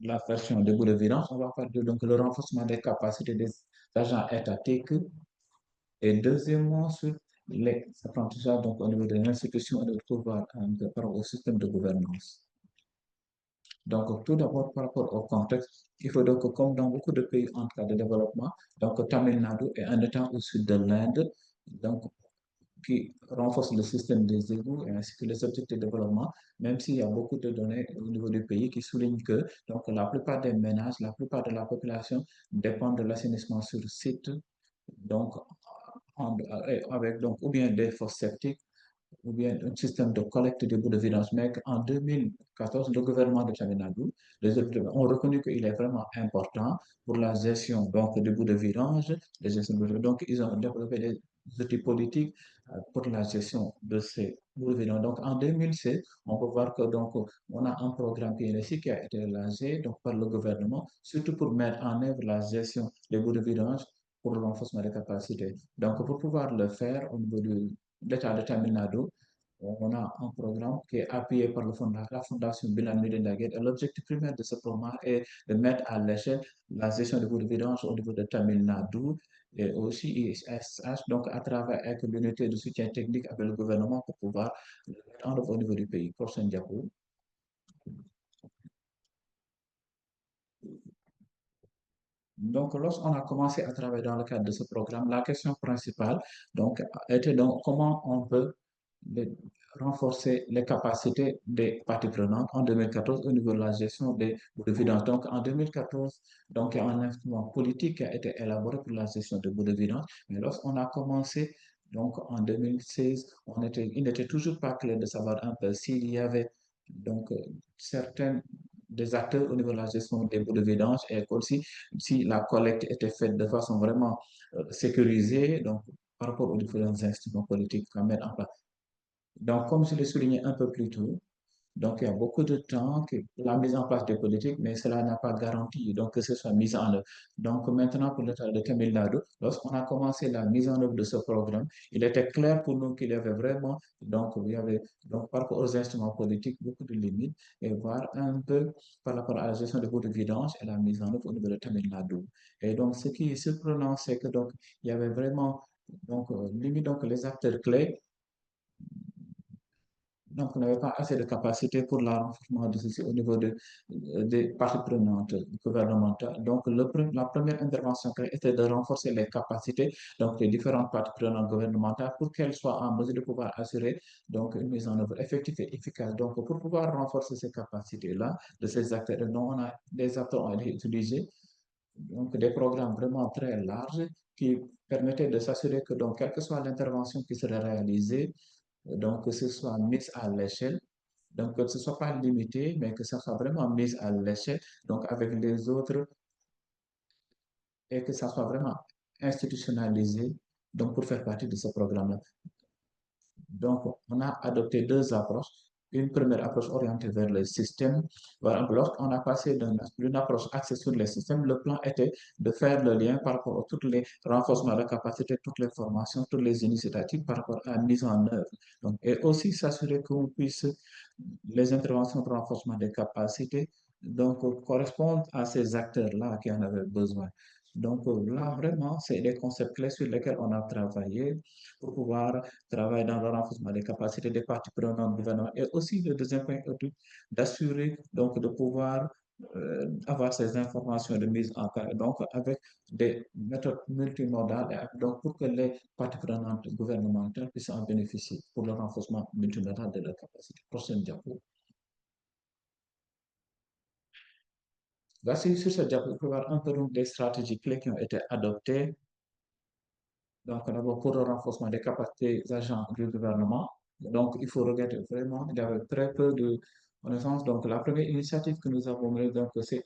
la version de bout de vidange. On va parler donc le renforcement des capacités des agents étatiques et deuxièmement, sur les apprentissages donc, au niveau des institutions et de pouvoir par rapport au système de gouvernance. Donc, tout d'abord, par rapport au contexte, il faut donc, comme dans beaucoup de pays en cas de développement, donc Tamil Nadu est un État au sud de l'Inde, donc qui renforce le système des égouts et ainsi que les objectifs de développement, même s'il y a beaucoup de données au niveau du pays qui soulignent que donc, la plupart des ménages, la plupart de la population dépendent de l'assainissement sur site, donc avec donc ou bien des fosses septiques ou bien un système de collecte des bouts de vidange. Mais en 2014, le gouvernement de Tamil Nadu, les autorités ont reconnu qu'il est vraiment important pour la gestion donc, des bouts de vidange, donc ils ont développé des outils politiques pour la gestion de ces bouts de vidange. Donc en 2016, on peut voir que donc, on a un programme PNSI qui a été lancé donc, par le gouvernement, surtout pour mettre en œuvre la gestion des bouts de vidange pour le renforcement des capacités. Donc, pour pouvoir le faire au niveau de l'État de Tamil Nadu, on a un programme qui est appuyé par la Fondation Bill and Melinda Gates. Et l'objectif primaire de ce programme est de mettre à l'échelle la gestion des bouts de vidange au niveau de Tamil Nadu et aussi ISH, donc à travers avec l'unité de soutien technique avec le gouvernement pour pouvoir le mettre en œuvre au niveau du pays. Prochain diapo. Donc, lorsqu'on a commencé à travailler dans le cadre de ce programme, la question principale donc, était donc comment on peut de- renforcer les capacités des parties prenantes en 2014 au niveau de la gestion des boues de vidange. Donc, en 2014, donc, il y a un instrument politique qui a été élaboré pour la gestion des boues de vidange. Mais lorsqu'on a commencé, donc, en 2016, il n'était toujours pas clair de savoir un peu s'il y avait donc, certains des acteurs au niveau de la gestion des boues de vidange et aussi si la collecte était faite de façon vraiment sécurisée, donc par rapport aux différents instruments politiques qu'on met en place. Donc, comme je l'ai souligné un peu plus tôt, donc il y a beaucoup de temps que la mise en place des politiques, mais cela n'a pas garanti donc, que ce soit mis en œuvre. Donc maintenant, pour l'État de Tamil Nadu, lorsqu'on a commencé la mise en œuvre de ce programme, il était clair pour nous qu'il y avait vraiment, donc il y avait donc, par rapport aux instruments politiques, beaucoup de limites, et voir un peu par rapport à la gestion des bouts de vidange et la mise en œuvre au niveau de Tamil Nadu. Et donc, ce qui est surprenant, c'est que donc, il y avait vraiment donc, limite donc, les acteurs clés donc, on n'avait pas assez de capacité pour le renforcement de ceci au niveau des parties prenantes gouvernementales. Donc, la première intervention était de renforcer les capacités donc, des différentes parties prenantes gouvernementales pour qu'elles soient en mesure de pouvoir assurer donc, une mise en œuvre effective et efficace. Donc, pour pouvoir renforcer ces capacités-là de ces acteurs, donc, des acteurs ont été utilisés, donc des programmes vraiment très larges qui permettaient de s'assurer que, donc, quelle que soit l'intervention qui serait réalisée, donc, que ce soit mis à l'échelle, donc que ce ne soit pas limité, mais que ça soit vraiment mis à l'échelle, donc avec les autres, et que ça soit vraiment institutionnalisé, donc pour faire partie de ce programme-là. Donc, on a adopté deux approches. Une première approche orientée vers le système. Voilà, lorsqu'on a passé d'une approche axée sur les systèmes, le plan était de faire le lien par rapport à tous les renforcements de capacité, toutes les formations, toutes les initiatives par rapport à la mise en œuvre. Donc, et aussi s'assurer qu'on puisse, les interventions de renforcement des capacités, donc, correspondent à ces acteurs-là qui en avaient besoin. Donc, là, vraiment, c'est des concepts clés sur lesquels on a travaillé pour pouvoir travailler dans le renforcement des capacités des parties prenantes du gouvernement. Et aussi, le deuxième point est d'assurer, donc, de pouvoir avoir ces informations de mise en place, donc, avec des méthodes multimodales, donc, pour que les parties prenantes gouvernementales puissent en bénéficier pour le renforcement multimodal de leurs capacités. Prochaine diapo. Là, sur cette diapo, on peut voir un peu donc, des stratégies clés qui ont été adoptées. Donc, d'abord, pour le renforcement des capacités des agents du gouvernement. Donc, il faut regarder vraiment, il y avait très peu de connaissances. Donc, la première initiative que nous avons menée, donc, c'est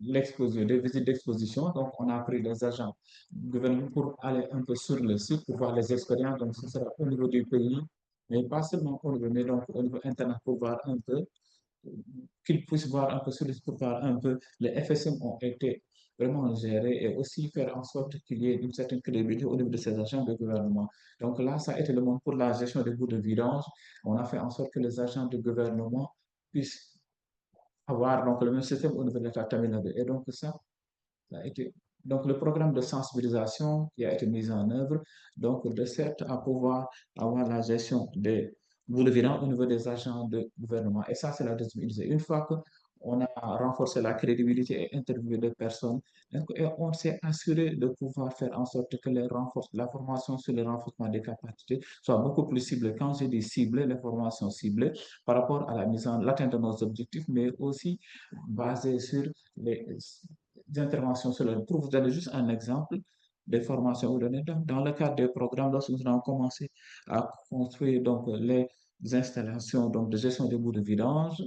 l'exposition, des visites d'exposition. Donc, on a pris les agents du gouvernement pour aller un peu sur le site pour voir les expériences. Donc, ce sera au niveau du pays, mais pas seulement au niveau, mais donc au niveau internet pour voir un peu qu'ils puissent voir un peu sur les pour voir un peu les FSM ont été vraiment gérés et aussi faire en sorte qu'il y ait une certaine crédibilité au niveau de ces agents de gouvernement. Donc là, ça a été le monde pour la gestion des bouts de vidange. On a fait en sorte que les agents de gouvernement puissent avoir donc, le même système au niveau de l'État terminal. Et donc ça a été donc le programme de sensibilisation qui a été mis en œuvre, donc de sorte à pouvoir avoir la gestion des bouleversements au niveau des agents de gouvernement. Et ça, c'est la deuxième idée. Une fois qu'on a renforcé la crédibilité et interviewé des personnes, donc, et on s'est assuré de pouvoir faire en sorte que la formation sur le renforcement des capacités soit beaucoup plus ciblée. Quand je dis ciblée, les formations ciblées par rapport à l'atteinte de nos objectifs, mais aussi basées sur les interventions sur le. Pour vous donner juste un exemple, des formations ou données. Dans le cadre des programmes, lorsque nous avons commencé à construire donc, les installations donc, de gestion des bouts de vidange,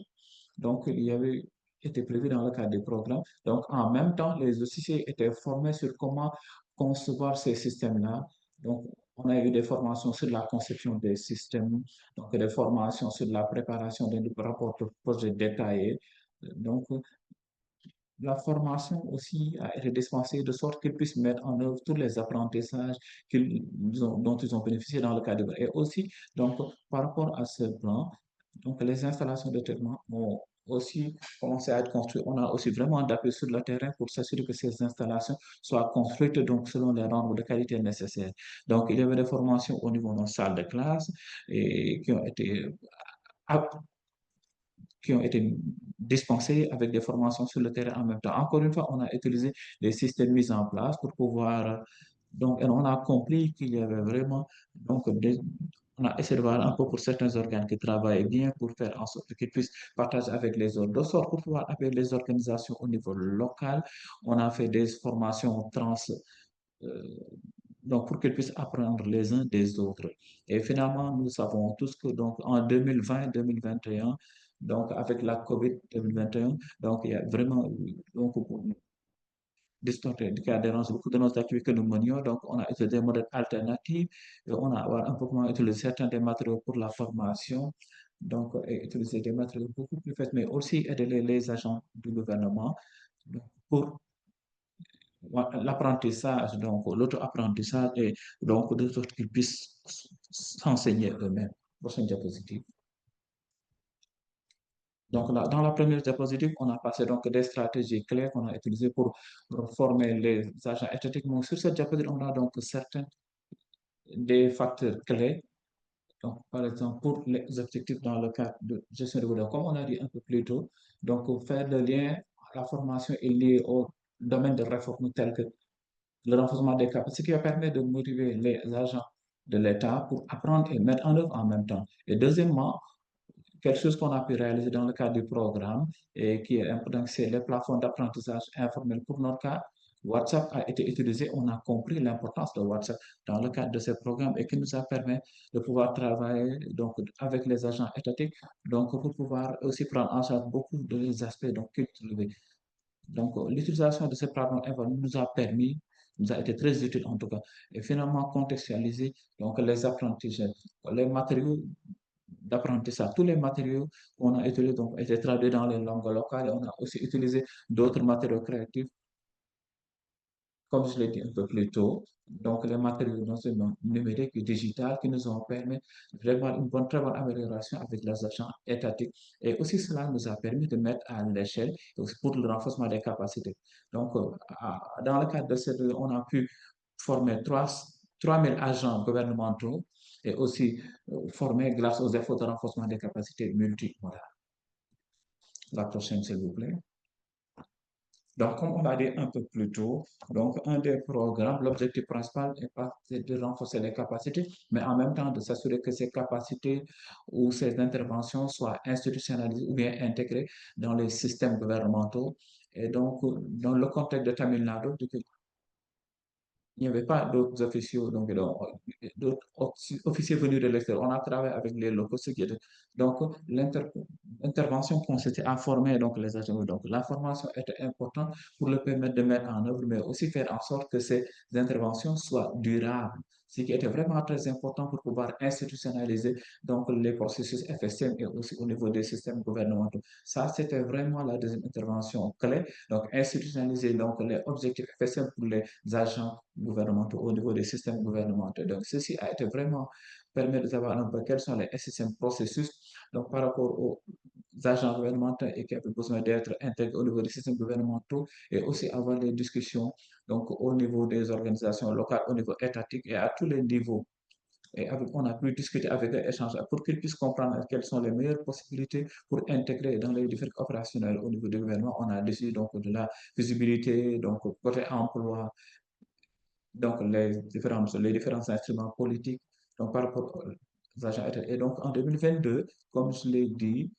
donc il y avait été prévu dans le cadre des programmes. Donc en même temps, les officiers étaient formés sur comment concevoir ces systèmes-là. Donc on a eu des formations sur la conception des systèmes, donc des formations sur la préparation des rapports de projets détaillés. Donc la formation aussi a été dispensée de sorte qu'ils puissent mettre en œuvre tous les apprentissages dont ils ont bénéficié dans le cadre. Et aussi, donc, par rapport à ce plan, donc, les installations de traitement ont aussi commencé à être construites. On a aussi vraiment d'appui sur le terrain pour s'assurer que ces installations soient construites donc, selon les normes de qualité nécessaires. Donc, il y avait des formations au niveau de nos salles de classe et qui ont été dispensés avec des formations sur le terrain en même temps. Encore une fois, on a utilisé les systèmes mis en place pour pouvoir, donc, et on a compris qu'il y avait vraiment, donc, on a essayé de voir un peu pour certains organes qui travaillent bien pour faire en sorte qu'ils puissent partager avec les autres. De sorte pour pouvoir avec les organisations au niveau local, on a fait des formations euh, donc pour qu'ils puissent apprendre les uns des autres. Et finalement, nous savons tous que donc en 2020-2021, donc avec la COVID 2021, donc il y a vraiment donc d'histoire qui a dérangé beaucoup de nos activités que nous menions. Donc on a utilisé des modèles alternatifs et on a un peu moins utilisé certains des matériaux pour la formation. Donc, et utiliser des matériaux beaucoup plus faits, mais aussi aider les agents du gouvernement donc, pour l'apprentissage, donc l'auto-apprentissage et donc de sorte qu'ils puissent s'enseigner eux-mêmes. Prochaine diapositive. Donc là, dans la première diapositive, on a passé donc des stratégies claires qu'on a utilisées pour former les agents étatiques. Donc, sur cette diapositive, on a donc certains des facteurs clés. Donc, par exemple, pour les objectifs dans le cadre de gestion de données, comme on a dit un peu plus tôt, donc faire le lien, la formation est liée au domaine de réforme tel que le renforcement des capacités, ce qui va permettre de motiver les agents de l'État pour apprendre et mettre en œuvre en même temps. Et deuxièmement, quelque chose qu'on a pu réaliser dans le cadre du programme et qui est important, c'est les plafonds d'apprentissage informel. Pour notre cas, WhatsApp a été utilisé, on a compris l'importance de WhatsApp dans le cadre de ce programme et qui nous a permis de pouvoir travailler donc, avec les agents étatiques donc, pour pouvoir aussi prendre en charge beaucoup des aspects donc, culturels. Donc, l'utilisation de ces plateformes informelles nous a permis, nous a été très utile en tout cas, et finalement contextualiser donc, les apprentissages, les matériaux d'apprentissage, tous les matériaux qu'on a utilisés donc, ont été traduits dans les langues locales et on a aussi utilisé d'autres matériaux créatifs comme je l'ai dit un peu plus tôt, donc les matériaux non seulement numériques et digitaux qui nous ont permis vraiment une bonne, très bonne amélioration avec les agents étatiques. Et aussi cela nous a permis de mettre à l'échelle pour le renforcement des capacités. Donc, dans le cadre de cette, on a pu former 3000 agents gouvernementaux et aussi former grâce aux efforts de renforcement des capacités multimodales. La prochaine, s'il vous plaît. Donc, comme on l'a dit un peu plus tôt, donc un des programmes, l'objectif principal est pas de renforcer les capacités, mais en même temps de s'assurer que ces capacités ou ces interventions soient institutionnalisées ou bien intégrées dans les systèmes gouvernementaux. Et donc, dans le contexte de Tamil Nadu, il n'y avait pas d'autres officiaux, donc d'autres officiers venus de l'extérieur. On a travaillé avec les locaux, ce qui était. Donc, l'intervention consistait à former donc, les agents. Donc, la formation était importante pour le permettre de mettre en œuvre, mais aussi faire en sorte que ces interventions soient durables, ce qui était vraiment très important pour pouvoir institutionnaliser donc, les processus FSM et aussi au niveau des systèmes gouvernementaux. Ça, c'était vraiment la deuxième intervention clé. Donc, institutionnaliser donc, les objectifs FSM pour les agents gouvernementaux au niveau des systèmes gouvernementaux. Donc, ceci a été vraiment permis de savoir un peu quels sont les SSM processus donc, par rapport aux agents gouvernementaux et qui avaient besoin d'être intégrés au niveau des systèmes gouvernementaux et aussi avoir des discussions donc, au niveau des organisations locales, au niveau étatique et à tous les niveaux. Et on a pu discuter avec eux, échanger pour qu'ils puissent comprendre quelles sont les meilleures possibilités pour intégrer dans les différents opérationnels au niveau du gouvernement. On a décidé donc de la visibilité, donc côté emploi, donc les différents instruments politiques donc par rapport aux agents étatiques. Et donc en 2022, comme je l'ai dit,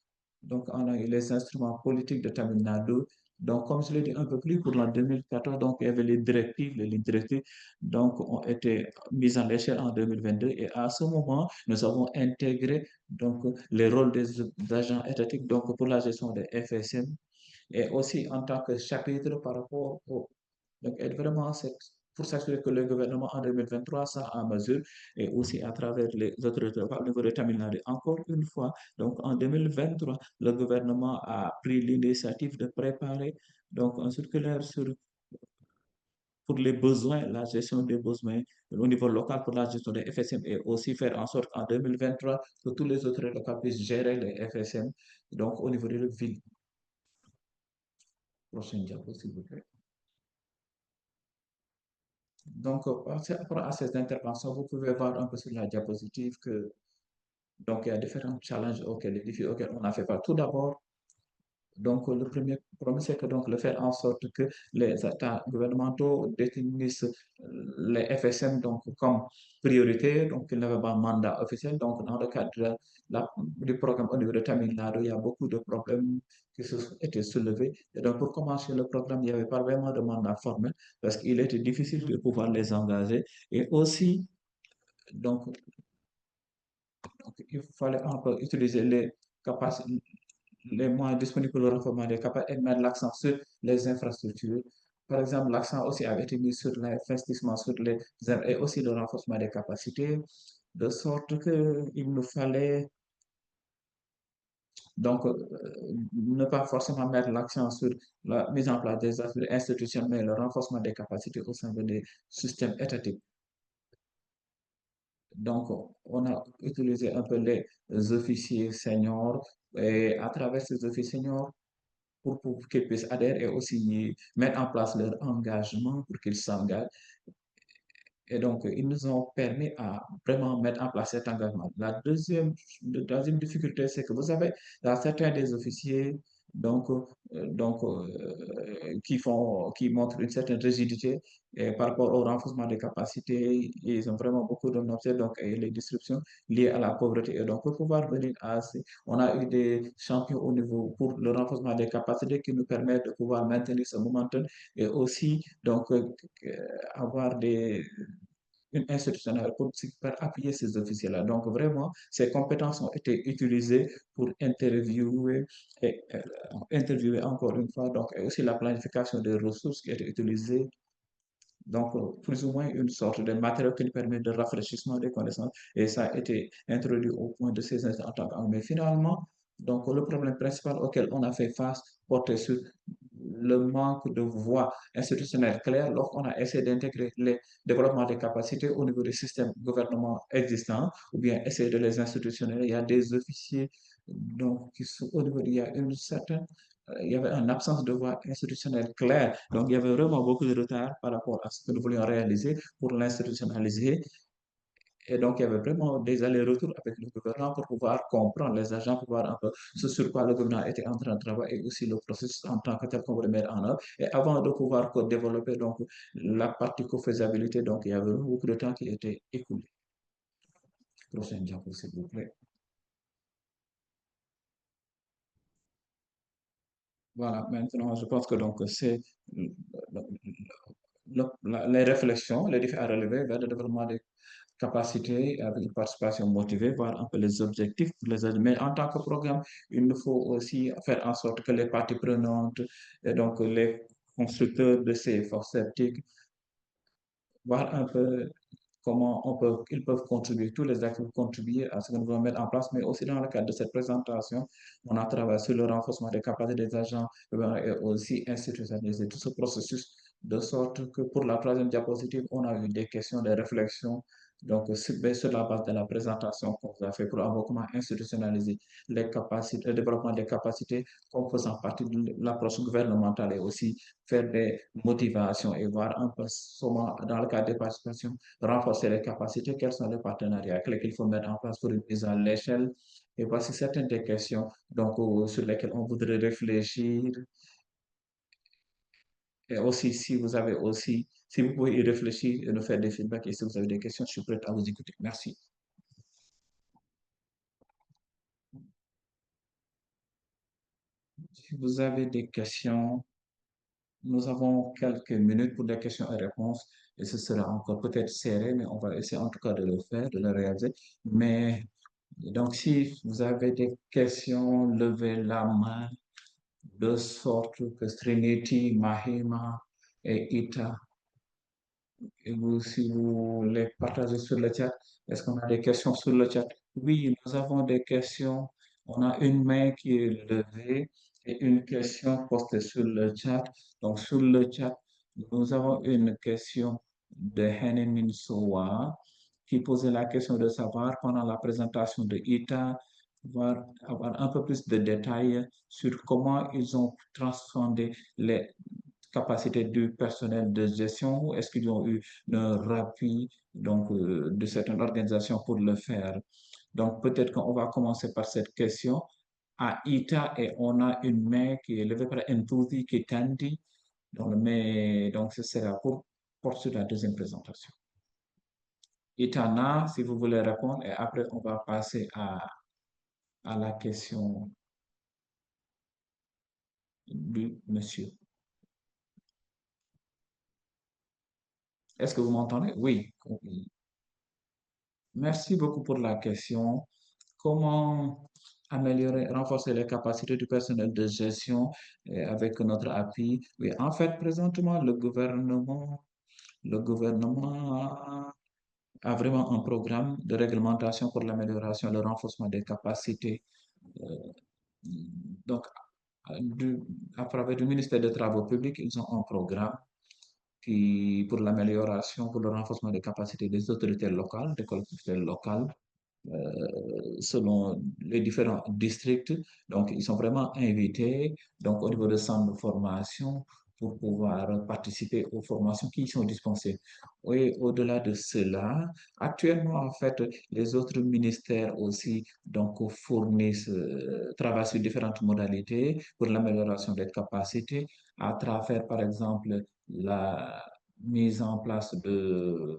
donc on a eu les instruments politiques de Tamil Nadu Donc, comme je l'ai dit un peu plus, pour l'an 2014, donc, il y avait les directives, les lignes directives, donc, ont été mises en l'échelle en 2022. Et à ce moment, nous avons intégré, donc, les rôles des agents étatiques, donc, pour la gestion des FSM et aussi en tant que chapitre par rapport au. Donc, être vraiment, c'est pour s'assurer que le gouvernement en 2023 sera en mesure et aussi à travers les autorités au niveau de Tamil Nadu. Encore une fois, donc en 2023, le gouvernement a pris l'initiative de préparer donc un circulaire pour les besoins, la gestion des besoins au niveau local pour la gestion des FSM et aussi faire en sorte qu'en 2023, que tous les autres locaux puissent gérer les FSM donc au niveau de la ville. Prochaine diapo, s'il vous plaît. Donc, par rapport à ces interventions, vous pouvez voir un peu sur la diapositive que donc il y a différents challenges auxquels, les défis auxquels on a fait part. Tout d'abord, donc le premier, c'est que donc le faire en sorte que les États gouvernementaux définissent les FSM donc comme priorité, donc ils n'avaient pas un mandat officiel. Donc dans le cadre du programme au niveau de Tamil Nadu, il y a beaucoup de problèmes qui se sont été soulevés. Et donc pour commencer le programme, il n'y avait pas vraiment de mandat formel parce qu'il était difficile de pouvoir les engager. Et aussi, donc, il fallait un peu utiliser les capacités, les moyens disponibles pour le renforcement des capacités et mettre l'accent sur les infrastructures. Par exemple, l'accent aussi avait été mis sur l'investissement sur les et aussi le renforcement des capacités, de sorte qu'il nous fallait donc ne pas forcément mettre l'accent sur la mise en place des institutions, mais le renforcement des capacités au sein des systèmes étatiques. Donc, on a utilisé un peu les officiers seniors et à travers ces officiers seniors pour qu'ils puissent adhérer et aussi mettre en place leur engagement pour qu'ils s'engagent. Et donc, ils nous ont permis à vraiment mettre en place cet engagement. La deuxième difficulté, c'est que vous savez, il y a certains des officiers qui montrent une certaine rigidité et par rapport au renforcement des capacités. Ils ont vraiment beaucoup de notions, donc, et les disruptions liées à la pauvreté. Et donc, pour pouvoir venir on a eu des champions au niveau pour le renforcement des capacités qui nous permettent de pouvoir maintenir ce momentum et aussi, donc, avoir une institutionnelle pour appuyer ces officiers-là. Donc, vraiment, ces compétences ont été utilisées pour interviewer encore une fois, donc, et aussi la planification des ressources qui a été utilisée donc, plus ou moins une sorte de matériau qui nous permet de rafraîchissement des connaissances. Et ça a été introduit au point de ces instants en tant qu'armée. Mais finalement, donc, le problème principal auquel on a fait face portait sur le manque de voies institutionnelles claires lorsqu'on a essayé d'intégrer les développements des capacités au niveau des systèmes gouvernementaux existants ou bien essayer de les institutionnaliser. Il y a des officiers donc, qui sont au niveau, il y a une certaine il y avait une absence de voie institutionnelle claire. Donc, il y avait vraiment beaucoup de retard par rapport à ce que nous voulions réaliser pour l'institutionnaliser. Et donc, il y avait vraiment des allers-retours avec le gouvernement pour pouvoir comprendre les agents, pour voir un peu ce sur quoi le gouvernement était en train de travailler et aussi le processus en tant que tel qu'on voulait mettre en œuvre. Et avant de pouvoir développer donc, la partie co-faisabilité, donc il y avait beaucoup de temps qui était écoulé. Prochaine diapo, s'il vous plaît. Voilà, maintenant, je pense que donc c'est les réflexions, les défis à relever vers le développement des capacités avec une participation motivée, voir un peu les objectifs pour les aider. Mais en tant que programme, il nous faut aussi faire en sorte que les parties prenantes et donc les constructeurs de ces forces sceptiques voir un peu ils peuvent contribuer, tous les acteurs contribuer à ce que nous allons mettre en place, mais aussi dans le cadre de cette présentation, on a travaillé sur le renforcement des capacités des agents et aussi institutionnaliser tout ce processus de sorte que pour la troisième diapositive, on a eu des questions, des réflexions. Donc, sur la base de la présentation qu'on vous a fait pour avoir comment institutionnaliser les capacités, le développement des capacités comme faisant partie de l'approche gouvernementale et aussi faire des motivations et voir un peu comment, dans le cadre des participations, renforcer les capacités, quels sont les partenariats clés qu'il faut mettre en place pour une mise à l'échelle. Et voici certaines des questions donc, sur lesquelles on voudrait réfléchir. Et aussi, si vous pouvez y réfléchir et nous faire des feedbacks, et si vous avez des questions, je suis prêt à vous écouter. Merci. Si vous avez des questions, nous avons quelques minutes pour des questions et réponses et ce sera encore peut-être serré, mais on va essayer en tout cas de le faire, de le réaliser. Mais donc, si vous avez des questions, levez la main de sorte que Trinity, Mahima et Ita, et vous, si vous les partagez sur le chat, est-ce qu'on a des questions sur le chat? Oui, nous avons des questions. On a une main qui est levée et une question postée sur le chat. Donc, sur le chat, nous avons une question de Henemin Sowa qui posait la question de savoir pendant la présentation de ITA, avoir un peu plus de détails sur comment ils ont transcendé les capacité du personnel de gestion ou est-ce qu'ils ont eu un appui de certaines organisations pour le faire? Donc, peut-être qu'on va commencer par cette question à ITA et on a une main qui est levée par Ntuthi Kitandi. Donc, ce sera pour poursuivre la deuxième présentation. Itana, si vous voulez répondre, et après, on va passer à la question du monsieur. Est-ce que vous m'entendez? Oui. Merci beaucoup pour la question. Comment améliorer, renforcer les capacités du personnel de gestion avec notre appui? Oui, en fait, présentement, le gouvernement a vraiment un programme de réglementation pour l'amélioration et le renforcement des capacités. Euh, donc, du- à travers le ministère des Travaux publics, ils ont un programme pour l'amélioration, pour le renforcement des capacités des autorités locales, des collectivités locales selon les différents districts. Donc, ils sont vraiment invités donc, au niveau de centres de formation pour pouvoir participer aux formations qui y sont dispensées. Et au-delà de cela, actuellement, en fait, les autres ministères aussi donc, fournissent, travaillent sur différentes modalités pour l'amélioration des capacités à travers, par exemple, la mise en place de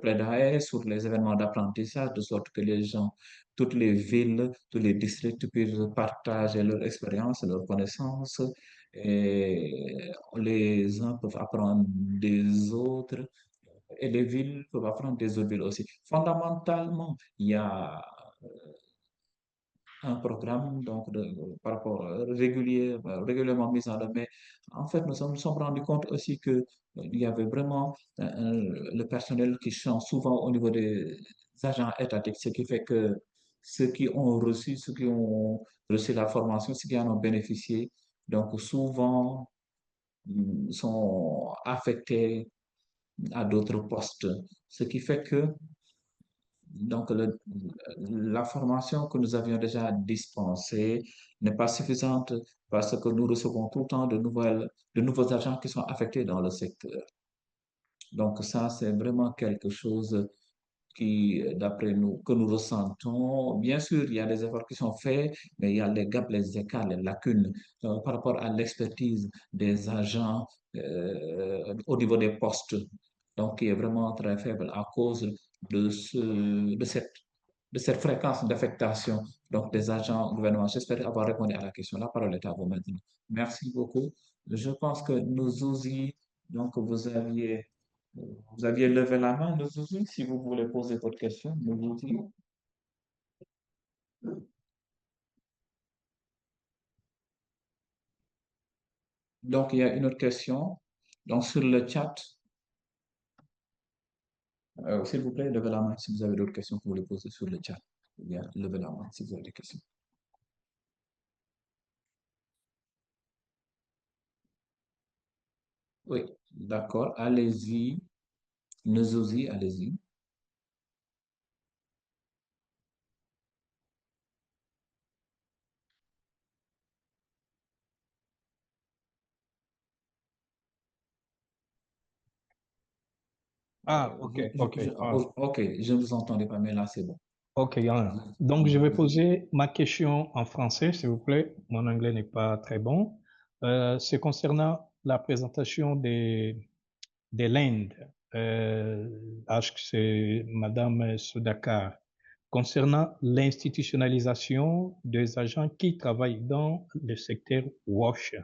plaidoyer sur les événements d'apprentissage, de sorte que les gens, toutes les villes, tous les districts puissent partager leur expérience, leurs connaissances, et les uns peuvent apprendre des autres, et les villes peuvent apprendre des autres villes aussi. Fondamentalement, il y a un programme par rapport régulièrement mis en œuvre. Mais en fait, nous sommes rendus compte aussi que il y avait vraiment le personnel qui change souvent au niveau des agents étatiques, ce qui fait que ceux qui ont reçu la formation, ceux qui en ont bénéficié, donc souvent sont affectés à d'autres postes, ce qui fait que donc, la formation que nous avions déjà dispensée n'est pas suffisante parce que nous recevons tout le temps de nouveaux agents qui sont affectés dans le secteur. Donc, ça, c'est vraiment quelque chose d'après nous, que nous ressentons. Bien sûr, il y a des efforts qui sont faits, mais il y a les gaps, les écarts, les lacunes par rapport à l'expertise des agents au niveau des postes, donc qui est vraiment très faible à cause de cette fréquence d'affectation donc des agents gouvernementaux. J'espère avoir répondu à la question. La parole est à vous maintenant. Merci beaucoup. Je pense que nous aussi, donc vous aviez levé la main, nous aussi, si vous voulez poser votre question, nous aussi. Donc, il y a une autre question. Donc, sur le chat, s'il vous plaît, levez la main si vous avez d'autres questions que vous voulez poser sur le chat. Bien, levez la main si vous avez des questions. Oui, d'accord. Allez-y. Nous aussi, allez-y. Ah, ok, ok. Ok, je ne vous entendais pas, mais là, c'est bon. Ok, hein. Donc, je vais poser ma question en français, s'il vous plaît. Mon anglais n'est pas très bon. C'est concernant la présentation des l'Inde. C'est Madame Sudhakar. Concernant l'institutionnalisation des agents qui travaillent dans le secteur WASH.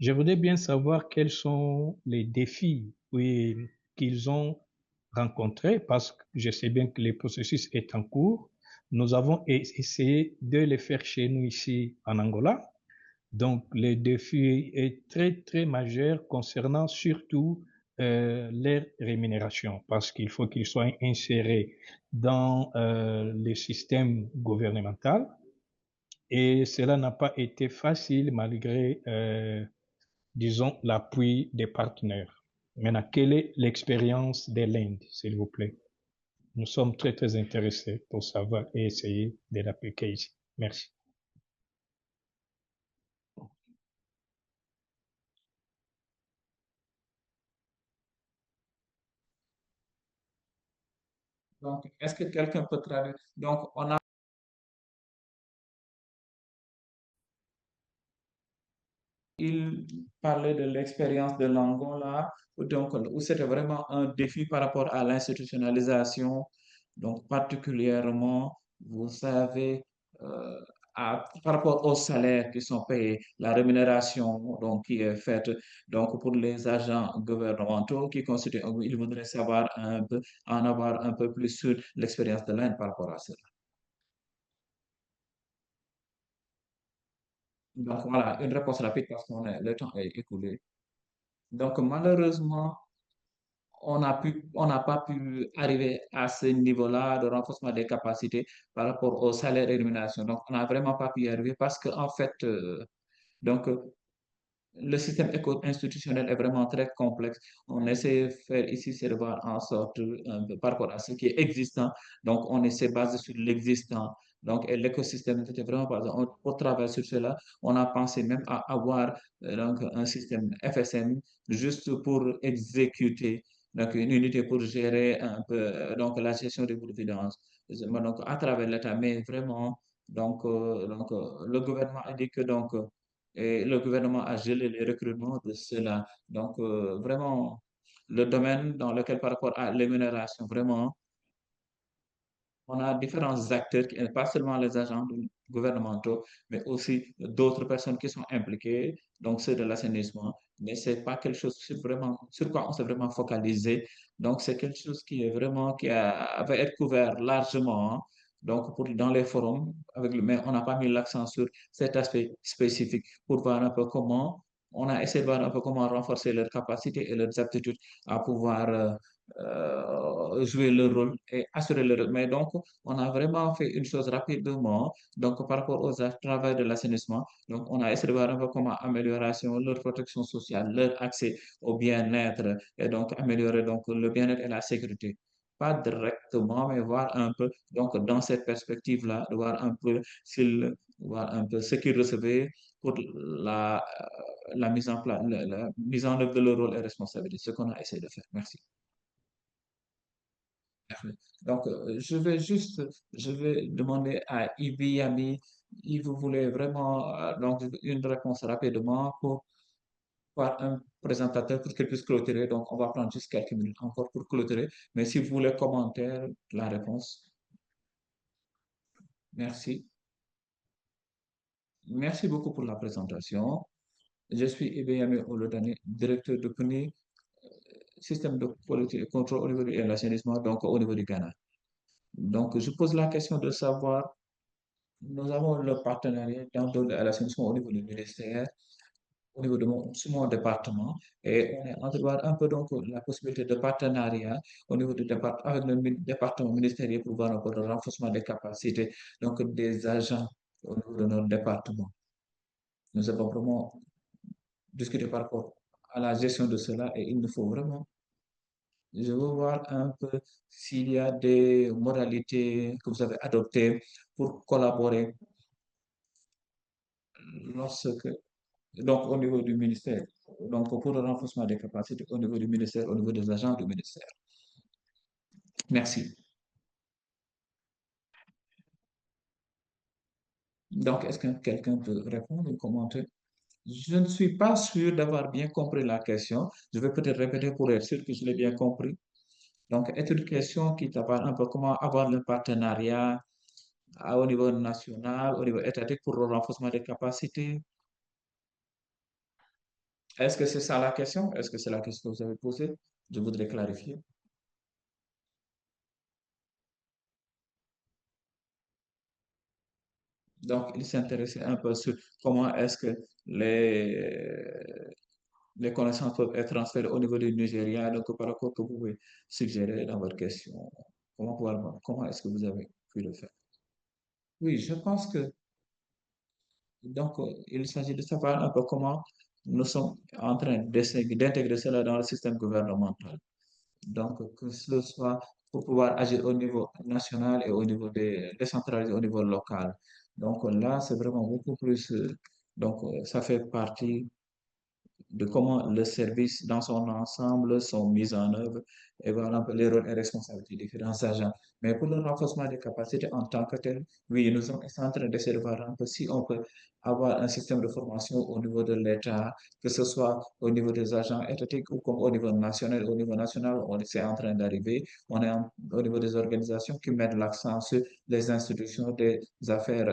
Je voudrais bien savoir quels sont les défis, oui, qu'ils ont rencontrés, parce que je sais bien que le processus est en cours. Nous avons essayé de le faire chez nous ici en Angola. Donc, le défi est très, très majeur concernant surtout leur rémunération, parce qu'il faut qu'ils soient insérés dans le système gouvernemental. Et cela n'a pas été facile malgré, disons, l'appui des partenaires. Maintenant, quelle est l'expérience de l'Inde, s'il vous plaît? Nous sommes très, très intéressés pour savoir et essayer de l'appliquer ici. Merci. Donc, est-ce que quelqu'un peut traduire? Donc, on a il parlait de l'expérience de l'Angola, donc où c'était vraiment un défi par rapport à l'institutionnalisation, donc particulièrement, vous savez, euh, par rapport aux salaires qui sont payés, la rémunération donc qui est faite donc pour les agents gouvernementaux qui constituent, il voudrait savoir un peu, en avoir un peu plus sur l'expérience de l'Inde par rapport à cela. Donc voilà, une réponse rapide parce que le temps est écoulé. Donc malheureusement, on n'a pas pu arriver à ce niveau-là de renforcement des capacités par rapport au salaire et rémunération. Donc, on n'a vraiment pas pu y arriver parce que, en fait, donc, le système institutionnel est vraiment très complexe. On essaie de faire ici, c'est de voir en sorte, par rapport à ce qui est existant. Donc, on essaie de baser sur l'existant. Donc, et l'écosystème était vraiment pas. Pour travailler sur cela, on a pensé même à avoir donc, un système FSM juste pour exécuter, donc une unité pour gérer un peu donc, la gestion des providences. Donc, à travers l'État, mais vraiment, le gouvernement a dit que donc, et le gouvernement a gelé les recrutements de cela. Donc, vraiment, le domaine dans lequel, par rapport à l'émunération, vraiment, on a différents acteurs, pas seulement les agents gouvernementaux, mais aussi d'autres personnes qui sont impliquées, donc ceux de l'assainissement. Mais c'est pas quelque chose sur quoi on s'est vraiment focalisé. Donc, c'est quelque chose qui est vraiment, va être couvert largement, hein. Donc, dans les forums, mais on n'a pas mis l'accent sur cet aspect spécifique pour voir un peu comment, on a essayé de voir un peu comment renforcer leurs capacités et leurs aptitudes à pouvoir jouer leur rôle et assurer leur rôle. Mais donc, on a vraiment fait une chose rapidement. Donc, par rapport aux travail de l'assainissement, donc, on a essayé de voir un peu comment amélioration, leur protection sociale, leur accès au bien-être et donc améliorer donc le bien-être et la sécurité. Pas directement, mais voir un peu, donc, dans cette perspective-là, de voir un peu voir un peu ce qu'ils recevaient pour la mise en place, la mise en œuvre de leur rôle et responsabilité, ce qu'on a essayé de faire. Merci. Donc, je vais demander à Ibi Yami, si vous voulez vraiment donc une réponse rapidement pour par un présentateur pour qu'il puisse clôturer. Donc, on va prendre juste quelques minutes encore pour clôturer. Mais si vous voulez commenter la réponse, merci. Merci beaucoup pour la présentation. Je suis Ibi Yami Olodane, directeur de PNI, système de politique et contrôle au niveau de l'assainissement, donc au niveau du Ghana. Donc, je pose la question de savoir. Nous avons le partenariat dans l'assainissement au niveau du ministère, au niveau de sur mon département, et on est en train de voir un peu donc la possibilité de partenariat au niveau du département, avec le département ministériel pour voir un peu le renforcement des capacités donc des agents au niveau de notre département. Nous avons vraiment discuté par rapport à la gestion de cela et il nous faut vraiment, je veux voir un peu s'il y a des modalités que vous avez adoptées pour collaborer lorsque donc, au niveau du ministère, donc pour le renforcement des capacités au niveau du ministère, au niveau des agents du ministère. Merci. Donc, est-ce que quelqu'un peut répondre ou commenter? Je ne suis pas sûr d'avoir bien compris la question. Je vais peut-être répéter pour être sûr que je l'ai bien compris. Donc, est une question qui t'appelle un peu comment avoir le partenariat au niveau national, au niveau étatique pour le renforcement des capacités. Est-ce que c'est ça la question? Est-ce que c'est la question que vous avez posée? Je voudrais clarifier. Donc, il s'intéressait un peu sur comment est-ce que les connaissances peuvent être transférées au niveau du Nigeria. Donc, par rapport que vous pouvez suggérer dans votre question, comment est-ce que vous avez pu le faire? Oui, je pense que donc il s'agit de savoir un peu comment nous sommes en train d'intégrer cela dans le système gouvernemental. Donc, que ce soit pour pouvoir agir au niveau national et au niveau décentralisé, au niveau local. Donc là, c'est vraiment beaucoup plus. Ça fait partie de comment le service dans son ensemble sont mis en œuvre et voilà un peu les rôles et responsabilités des différents agents. Mais pour le renforcement des capacités en tant que tel, oui, nous sommes en train d'essayer de voir un peu si on peut avoir un système de formation au niveau de l'État, que ce soit au niveau des agents étatiques ou comme au niveau national. Au niveau national, on est en train d'arriver. Au niveau des organisations qui mettent l'accent sur les institutions des affaires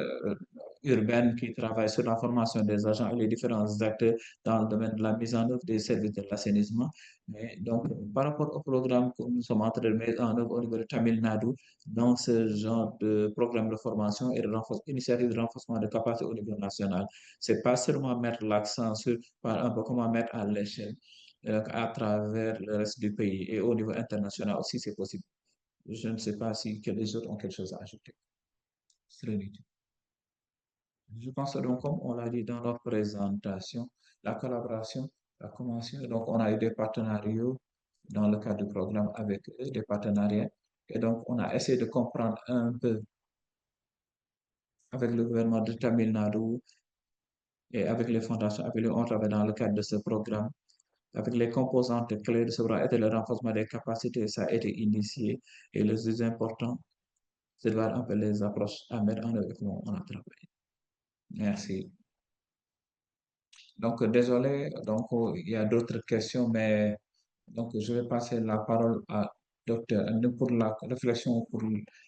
urbaines qui travaillent sur la formation des agents et les différents acteurs dans le domaine de la mise en œuvre des services de l'assainissement. Mais donc, par rapport au programme que nous sommes en train de mettre en œuvre au niveau de Tamil Nadu, dans ce genre de programme de formation et de initiative de renforcement de capacité au niveau national, c'est pas seulement mettre l'accent sur par un peu comment mettre à l'échelle à travers le reste du pays et au niveau international aussi, c'est possible. Je ne sais pas si les autres ont quelque chose à ajouter. Sérénité. Je pense donc, comme on l'a dit dans notre présentation, la collaboration a commencé. Donc, on a eu des partenariats dans le cadre du programme avec eux, des partenariats. Et donc, on a essayé de comprendre un peu avec le gouvernement de Tamil Nadu et avec les fondations avec lesquelles on travaille dans le cadre de ce programme. Avec les composantes clés de ce programme était le renforcement des capacités, ça a été initié. Et le plus important, c'est de voir un peu les approches à mettre en œuvre et comment on a travaillé. Merci. Donc, désolé, donc il y a d'autres questions, mais donc je vais passer la parole à Docteur Andrew pour la réflexion, pour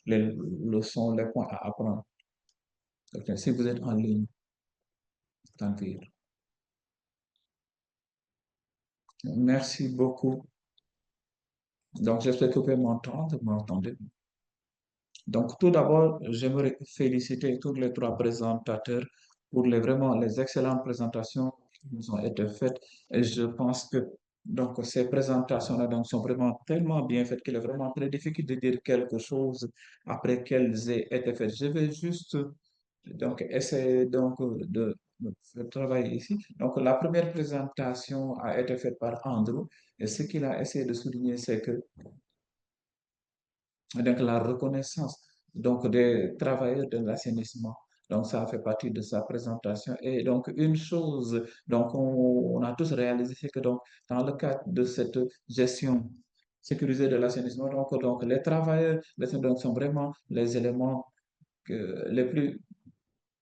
les leçons, les points à apprendre. Docteur, si vous êtes en ligne, tant pis. Merci beaucoup. Donc, j'espère que vous pouvez m'entendre, m'entendez. Donc, tout d'abord, j'aimerais féliciter tous les trois présentateurs pour vraiment les excellentes présentations qui nous ont été faites. Et je pense que ces présentations-là sont vraiment tellement bien faites qu'il est vraiment très difficile de dire quelque chose après qu'elles aient été faites. Je vais juste essayer de travailler ici. Donc, la première présentation a été faite par Andrew et ce qu'il a essayé de souligner, c'est que la reconnaissance des travailleurs de l'assainissement. Donc, ça fait partie de sa présentation. Et donc, une chose, on a tous réalisé, c'est que dans le cadre de cette gestion sécurisée de l'assainissement, les travailleurs sont vraiment les éléments les plus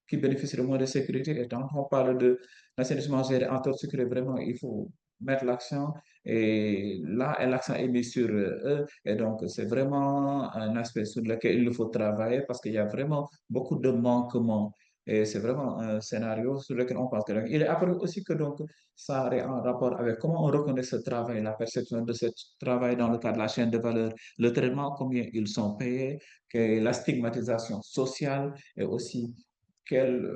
qui bénéficient de moins de sécurité. Et quand on parle de l'assainissement géré en toute sécurité, vraiment, il faut mettre l'accent. Et là, l'accent est mis sur eux. Et donc, c'est vraiment un aspect sur lequel il faut travailler parce qu'il y a vraiment beaucoup de manquements. Et c'est vraiment un scénario sur lequel on pense. Il est apparu aussi que ça est en rapport avec comment on reconnaît ce travail, la perception de ce travail dans le cadre de la chaîne de valeur, le traitement, combien ils sont payés, que la stigmatisation sociale et aussi quelles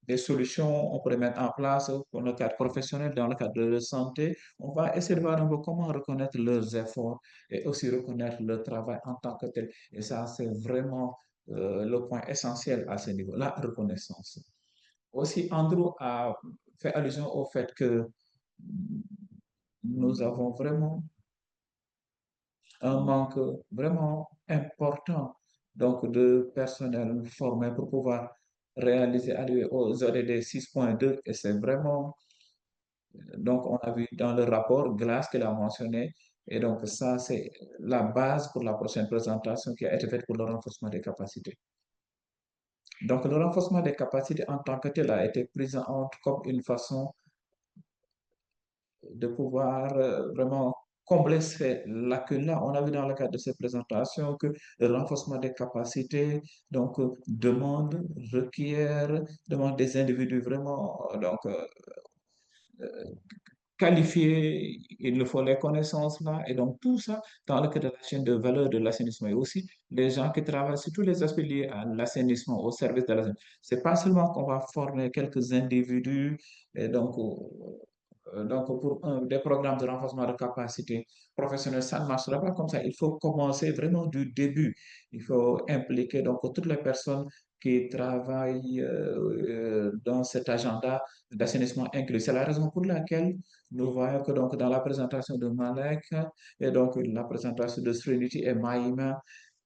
des solutions on pourrait mettre en place pour le cadre professionnel, dans le cadre de la santé. On va essayer de voir un peu comment reconnaître leurs efforts et aussi reconnaître leur travail en tant que tel. Et ça, c'est vraiment le point essentiel à ce niveau, la reconnaissance. Aussi, Andrew a fait allusion au fait que nous avons vraiment un manque vraiment important de personnel formé pour pouvoir réaliser aller aux ODD 6.2 et c'est vraiment on a vu dans le rapport Glass qu'elle a mentionné et donc ça c'est la base pour la prochaine présentation qui a été faite pour le renforcement des capacités. Donc le renforcement des capacités en tant que tel a été pris en compte comme une façon de pouvoir vraiment combler ces lacunes-là. On a vu dans le cadre de ces présentations que le renforcement des capacités demande des individus vraiment qualifiés, il nous faut les connaissances là, et donc tout ça dans le cadre de la chaîne de valeur de l'assainissement et aussi les gens qui travaillent sur tous les aspects liés à l'assainissement, au service de l'assainissement. C'est pas seulement qu'on va former quelques individus, et donc pour des programmes de renforcement de capacité professionnelle, ça ne marchera pas comme ça. Il faut commencer vraiment du début. Il faut impliquer donc toutes les personnes qui travaillent dans cet agenda d'assainissement inclus. C'est la raison pour laquelle nous voyons que donc dans la présentation de Malek et donc la présentation de Trinity et Maïma,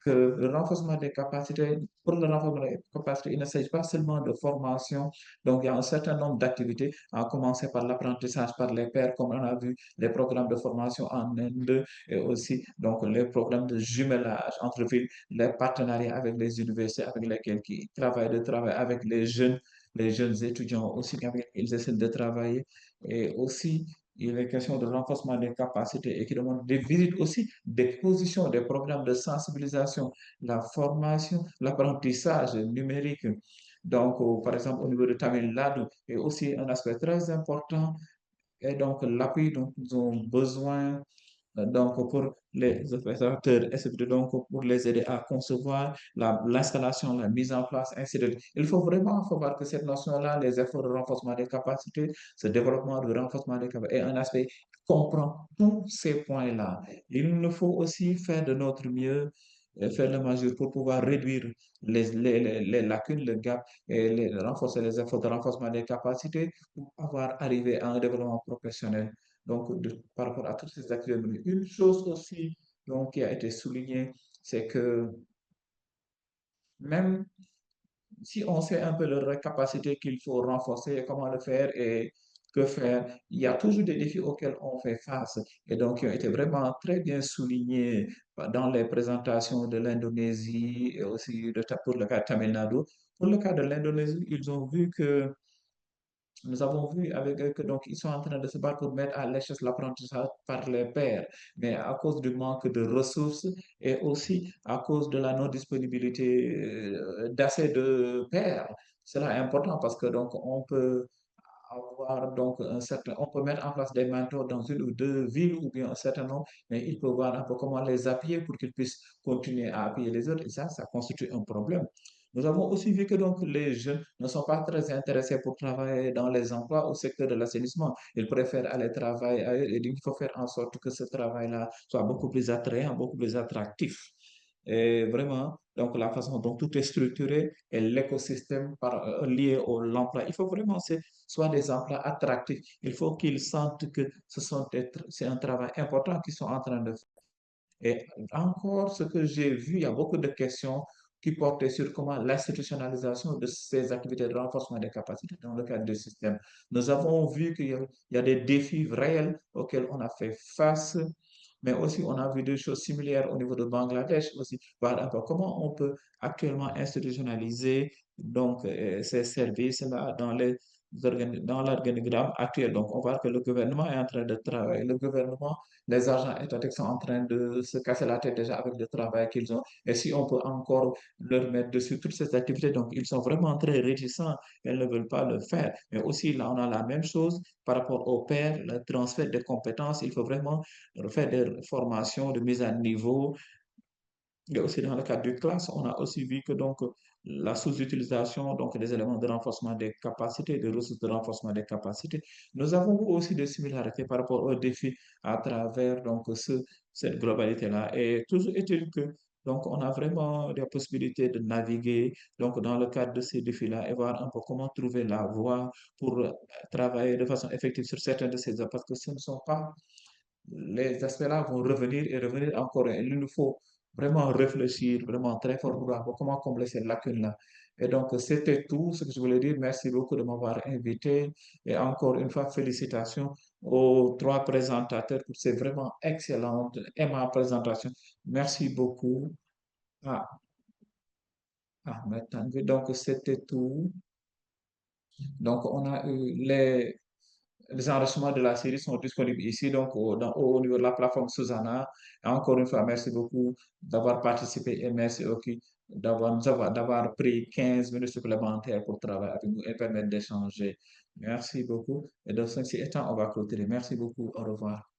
que le renforcement des capacités, pour le renforcement des capacités, il ne s'agit pas seulement de formation. Donc, il y a un certain nombre d'activités, à commencer par l'apprentissage par les pairs, comme on a vu, les programmes de formation en Inde et aussi donc les programmes de jumelage entre villes, les partenariats avec les universités avec lesquels ils travaillent avec les jeunes étudiants aussi, avec lesquels ils essaient de travailler. Et aussi, il est question de renforcement des capacités et qui demande des visites aussi, des positions, des programmes de sensibilisation, la formation, l'apprentissage numérique. Donc, par exemple, au niveau de Tamil Nadu, et aussi un aspect très important, et donc l'appui dont ils ont besoin donc pour les opérateurs, et c'est donc pour les aider à concevoir l'installation, la mise en place, ainsi de suite. Il faut vraiment faut voir que cette notion-là, les efforts de renforcement des capacités, ce développement de renforcement des capacités est un aspect qui comprend tous ces points-là. Il nous faut aussi faire de notre mieux, faire le majeur pour pouvoir réduire les lacunes, le gap et renforcer les efforts de renforcement des capacités pour pouvoir arriver à un développement professionnel donc, par rapport à toutes ces activités. Une chose aussi donc, qui a été soulignée, c'est que même si on sait un peu leur capacité qu'il faut renforcer, comment le faire et que faire, il y a toujours des défis auxquels on fait face. Et donc, ils ont été vraiment très bien soulignés dans les présentations de l'Indonésie et aussi pour le cas de Tamil Nadu. Pour le cas de l'Indonésie, ils ont vu que nous avons vu avec eux que donc ils sont en train de se battre pour mettre à l'échelle l'apprentissage par les pairs, mais à cause du manque de ressources et aussi à cause de la non-disponibilité d'assez de pairs. Cela est important parce que donc on peut avoir donc on peut mettre en place des mentors dans une ou deux villes ou bien un certain nombre, mais il faut voir un peu comment les appuyer pour qu'ils puissent continuer à appuyer les autres et ça constitue un problème. Nous avons aussi vu que donc les jeunes ne sont pas très intéressés pour travailler dans les emplois au secteur de l'assainissement. Ils préfèrent aller travailler ailleurs et il faut faire en sorte que ce travail-là soit beaucoup plus attrayant, beaucoup plus attractif. Et vraiment, donc la façon dont tout est structuré et l'écosystème lié à l'emploi, il faut vraiment que ce soit des emplois attractifs. Il faut qu'ils sentent que c'est un travail important qu'ils sont en train de faire. Et encore, ce que j'ai vu, il y a beaucoup de questions qui portaient sur comment l'institutionnalisation de ces activités de renforcement des capacités dans le cadre du système. Nous avons vu qu'il y a des défis réels auxquels on a fait face, mais aussi on a vu des choses similaires au niveau de Bangladesh aussi. Voir un peu comment on peut actuellement institutionnaliser donc ces services-là dans l'organigramme actuel. Donc, on voit que le gouvernement est en train de travailler. Le gouvernement, les agents étatiques sont en train de se casser la tête déjà avec le travail qu'ils ont. Et si on peut encore leur mettre dessus toutes ces activités, donc ils sont vraiment très réticents. Ils ne veulent pas le faire. Mais aussi, là, on a la même chose par rapport au pairs, le transfert des compétences. Il faut vraiment faire des formations de mise à niveau et aussi dans le cadre du classe, on a aussi vu que donc la sous-utilisation donc des éléments de renforcement des capacités, des ressources de renforcement des capacités. Nous avons vu aussi des similarités par rapport aux défis à travers donc cette globalité-là. Et toujours est-il que donc on a vraiment des possibilités de naviguer donc dans le cadre de ces défis-là et voir un peu comment trouver la voie pour travailler de façon effective sur certains de ces aspects parce que ce ne sont pas les aspects-là vont revenir et revenir encore. Et il nous faut vraiment réfléchir, vraiment très fort pour voir comment combler ces lacunes-là. Et donc, c'était tout ce que je voulais dire. Merci beaucoup de m'avoir invité. Et encore une fois, félicitations aux trois présentateurs pour ces vraiment excellentes et ma présentation. Merci beaucoup. Ah, maintenant, donc c'était tout. Donc, on a eu les enregistrements de la série sont disponibles ici, donc au niveau de la plateforme Susanna. Et encore une fois, merci beaucoup d'avoir participé et merci aussi d'avoir pris 15 minutes supplémentaires pour travailler avec nous et permettre d'échanger. Merci beaucoup. Et donc, ceci étant, on va clôturer. Merci beaucoup. Au revoir.